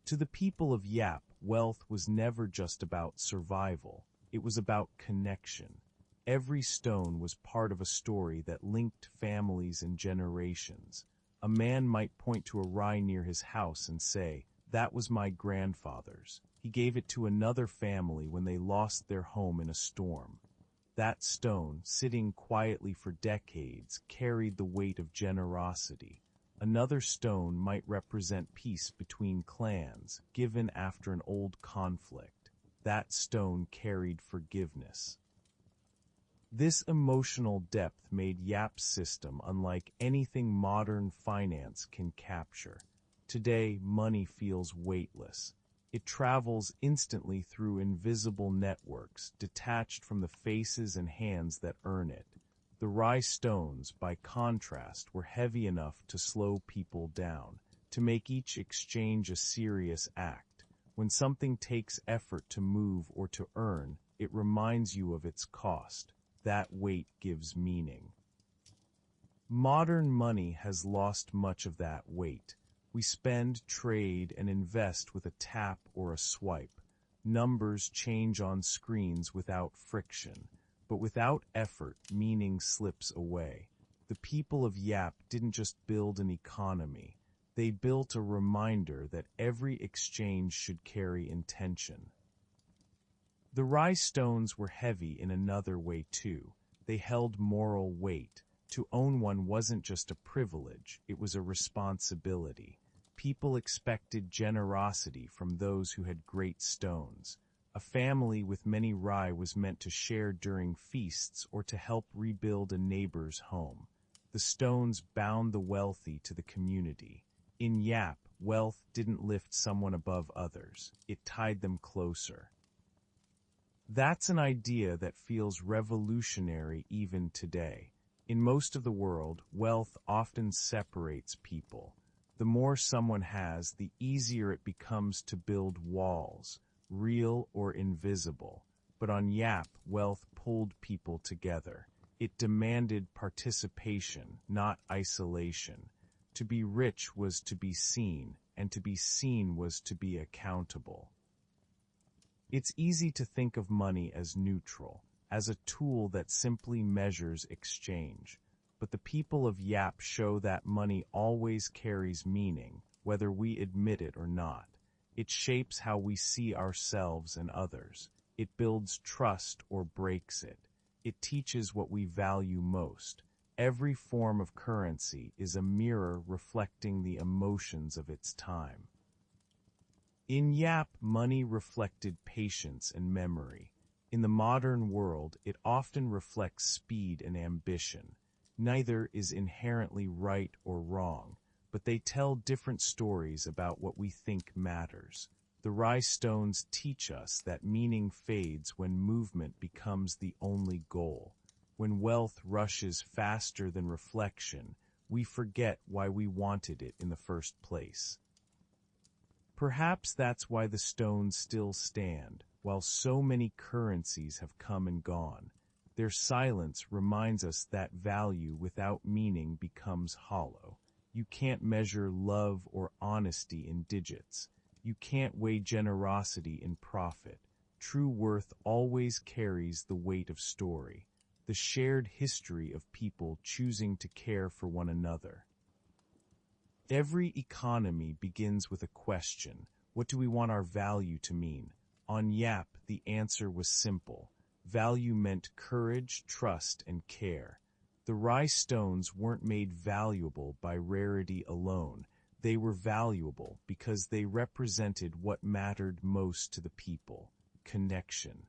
To the people of Yap, wealth was never just about survival. It was about connection. Every stone was part of a story that linked families and generations. A man might point to a Rye near his house and say, "That was my grandfather's. He gave it to another family when they lost their home in a storm." That stone, sitting quietly for decades, carried the weight of generosity. Another stone might represent peace between clans, given after an old conflict. That stone carried forgiveness. This emotional depth made Yap's system unlike anything modern finance can capture. Today, money feels weightless. It travels instantly through invisible networks, detached from the faces and hands that earn it. The Rye stones, by contrast, were heavy enough to slow people down, to make each exchange a serious act. When something takes effort to move or to earn, it reminds you of its cost. That weight gives meaning. Modern money has lost much of that weight. We spend, trade, and invest with a tap or a swipe. Numbers change on screens without friction. But without effort, meaning slips away. The people of Yap didn't just build an economy. They built a reminder that every exchange should carry intention. The Rye stones were heavy in another way too. They held moral weight. To own one wasn't just a privilege, it was a responsibility. People expected generosity from those who had great stones. A family with many Rye was meant to share during feasts or to help rebuild a neighbor's home. The stones bound the wealthy to the community. In Yap, wealth didn't lift someone above others, it tied them closer. That's an idea that feels revolutionary even today. In most of the world, wealth often separates people. The more someone has, the easier it becomes to build walls, real or invisible. But on Yap, wealth pulled people together. It demanded participation, not isolation. To be rich was to be seen, and to be seen was to be accountable. It's easy to think of money as neutral, as a tool that simply measures exchange. But the people of Yap show that money always carries meaning, whether we admit it or not. It shapes how we see ourselves and others. It builds trust or breaks it. It teaches what we value most. Every form of currency is a mirror reflecting the emotions of its time. In Yap, money reflected patience and memory. In the modern world, it often reflects speed and ambition. Neither is inherently right or wrong, but they tell different stories about what we think matters. The Rye Stones teach us that meaning fades when movement becomes the only goal. When wealth rushes faster than reflection, we forget why we wanted it in the first place. Perhaps that's why the stones still stand, while so many currencies have come and gone. Their silence reminds us that value without meaning becomes hollow. You can't measure love or honesty in digits. You can't weigh generosity in profit. True worth always carries the weight of story, the shared history of people choosing to care for one another. Every economy begins with a question: what do we want our value to mean? On Yap, the answer was simple. Value meant courage, trust, and care. The Rye Stones weren't made valuable by rarity alone. They were valuable because they represented what mattered most to the people: connection.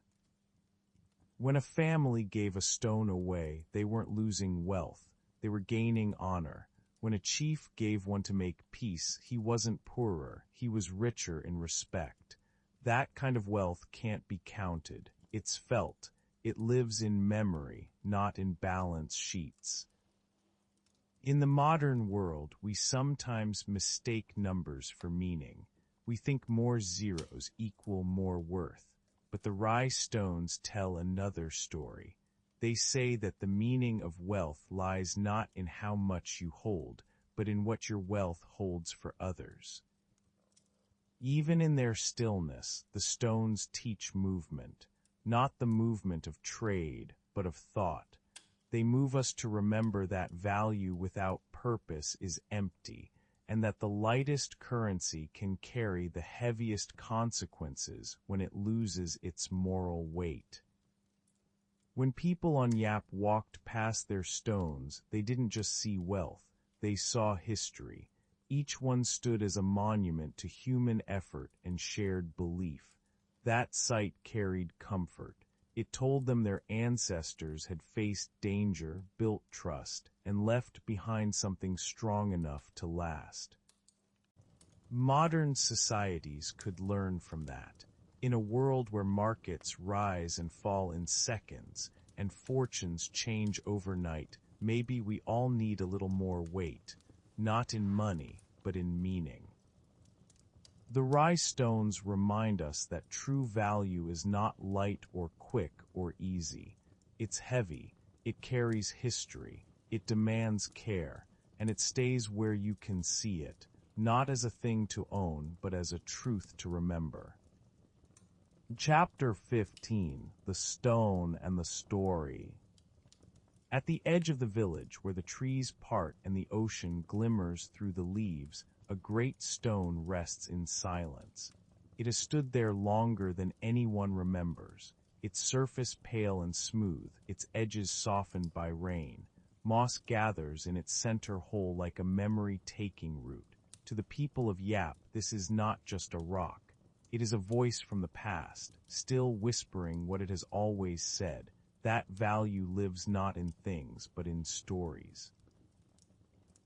When a family gave a stone away, they weren't losing wealth, they were gaining honor. When a chief gave one to make peace, he wasn't poorer, he was richer in respect. That kind of wealth can't be counted. It's felt. It lives in memory, not in balance sheets. In the modern world, we sometimes mistake numbers for meaning. We think more zeros equal more worth. But the Rye Stones tell another story. They say that the meaning of wealth lies not in how much you hold, but in what your wealth holds for others. Even in their stillness, the stones teach movement, not the movement of trade, but of thought. They move us to remember that value without purpose is empty, and that the lightest currency can carry the heaviest consequences when it loses its moral weight. When people on Yap walked past their stones, they didn't just see wealth, they saw history. Each one stood as a monument to human effort and shared belief. That sight carried comfort. It told them their ancestors had faced danger, built trust, and left behind something strong enough to last. Modern societies could learn from that. In a world where markets rise and fall in seconds, and fortunes change overnight, maybe we all need a little more weight, not in money, but in meaning. The Rye Stones remind us that true value is not light or quick or easy. It's heavy, it carries history, it demands care, and it stays where you can see it, not as a thing to own, but as a truth to remember. Chapter 15, The Stone and the Story. At the edge of the village, where the trees part and the ocean glimmers through the leaves, a great stone rests in silence. It has stood there longer than anyone remembers, its surface pale and smooth, its edges softened by rain. Moss gathers in its center hole like a memory-taking root. To the people of Yap, this is not just a rock. It is a voice from the past, still whispering what it has always said. That value lives not in things, but in stories.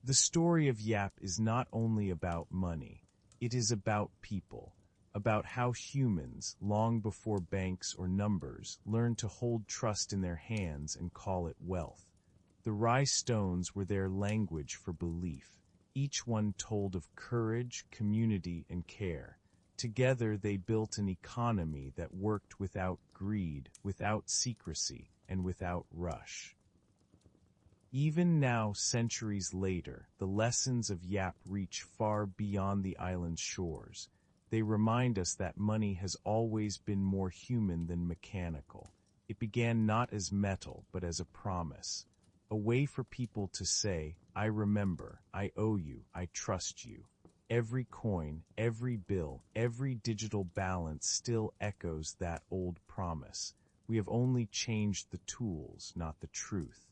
The story of Yap is not only about money. It is about people, about how humans, long before banks or numbers, learned to hold trust in their hands and call it wealth. The Rye Stones were their language for belief. Each one told of courage, community, and care. Together they built an economy that worked without greed, without secrecy, and without rush. Even now, centuries later, the lessons of Yap reach far beyond the island's shores. They remind us that money has always been more human than mechanical. It began not as metal, but as a promise. A way for people to say, I remember, I owe you, I trust you. Every coin, every bill, every digital balance still echoes that old promise. We have only changed the tools, not the truth.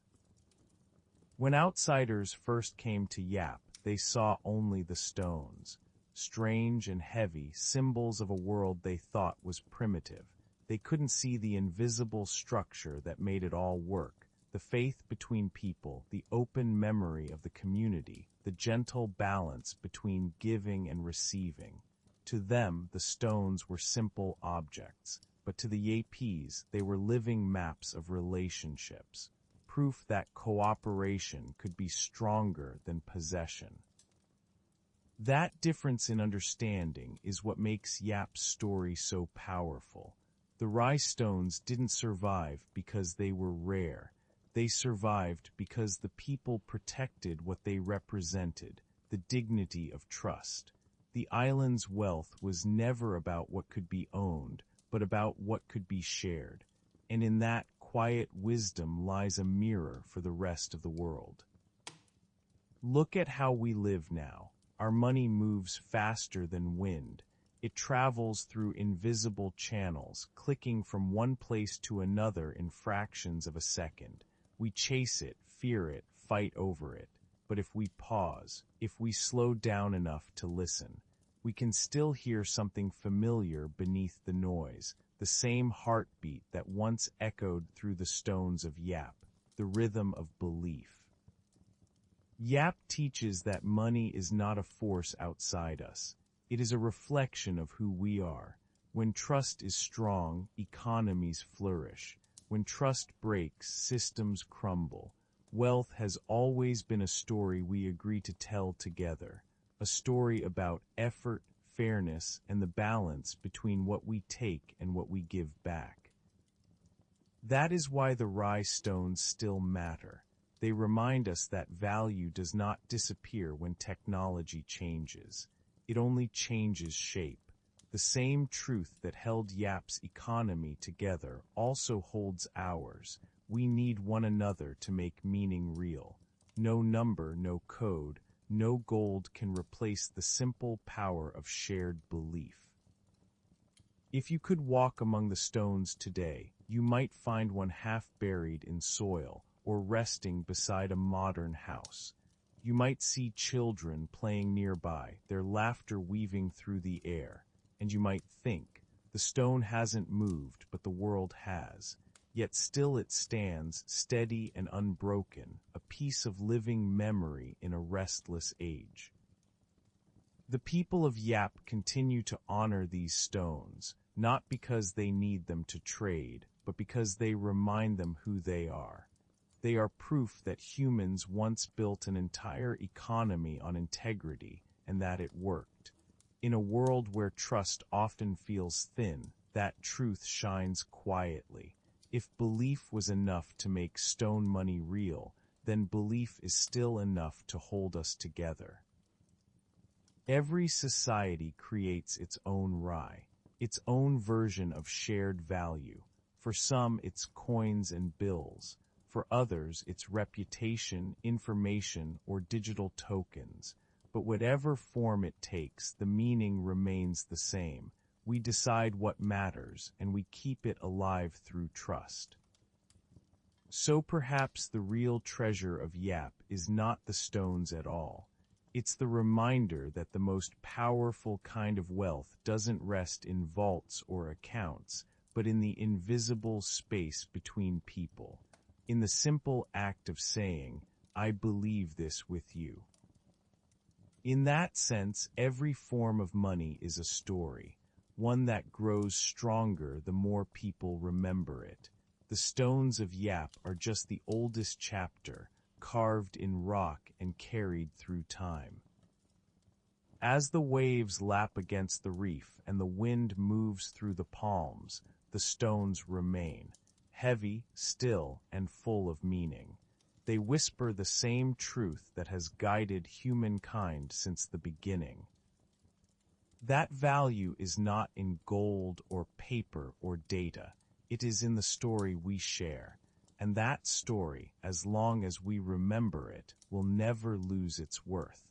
When outsiders first came to Yap, they saw only the stones, strange and heavy, symbols of a world they thought was primitive. They couldn't see the invisible structure that made it all work, the faith between people, the open memory of the community, the gentle balance between giving and receiving. To them, the stones were simple objects, but to the Yapese, they were living maps of relationships, proof that cooperation could be stronger than possession. That difference in understanding is what makes Yap's story so powerful. The Rye stones didn't survive because they were rare. They survived because the people protected what they represented, the dignity of trust. The island's wealth was never about what could be owned, but about what could be shared. And in that quiet wisdom lies a mirror for the rest of the world. Look at how we live now. Our money moves faster than wind. It travels through invisible channels, clicking from one place to another in fractions of a second. We chase it, fear it, fight over it. But if we pause, if we slow down enough to listen, we can still hear something familiar beneath the noise, the same heartbeat that once echoed through the stones of Yap, the rhythm of belief. Yap teaches that money is not a force outside us. It is a reflection of who we are. When trust is strong, economies flourish. When trust breaks, systems crumble. Wealth has always been a story we agree to tell together, a story about effort, fairness, and the balance between what we take and what we give back. That is why the Rye stones still matter. They remind us that value does not disappear when technology changes. It only changes shape. The same truth that held Yap's economy together also holds ours. We need one another to make meaning real. No number, no code, no gold can replace the simple power of shared belief. If you could walk among the stones today, you might find one half buried in soil or resting beside a modern house. You might see children playing nearby, their laughter weaving through the air, and you might think, the stone hasn't moved, but the world has. Yet still it stands, steady and unbroken, a piece of living memory in a restless age. The people of Yap continue to honor these stones, not because they need them to trade, but because they remind them who they are. They are proof that humans once built an entire economy on integrity, and that it worked. In a world where trust often feels thin, that truth shines quietly. If belief was enough to make stone money real, then belief is still enough to hold us together. Every society creates its own Rye, its own version of shared value. For some, it's coins and bills. For others, it's reputation, information, or digital tokens. But whatever form it takes, the meaning remains the same. We decide what matters, and we keep it alive through trust. So perhaps the real treasure of Yap is not the stones at all. It's the reminder that the most powerful kind of wealth doesn't rest in vaults or accounts, but in the invisible space between people. In the simple act of saying, I believe this with you. In that sense, every form of money is a story, one that grows stronger the more people remember it. The stones of Yap are just the oldest chapter, carved in rock and carried through time. As the waves lap against the reef and the wind moves through the palms, the stones remain. Heavy, still, and full of meaning. They whisper the same truth that has guided humankind since the beginning. That value is not in gold or paper or data. It is in the story we share. And that story, as long as we remember it, will never lose its worth.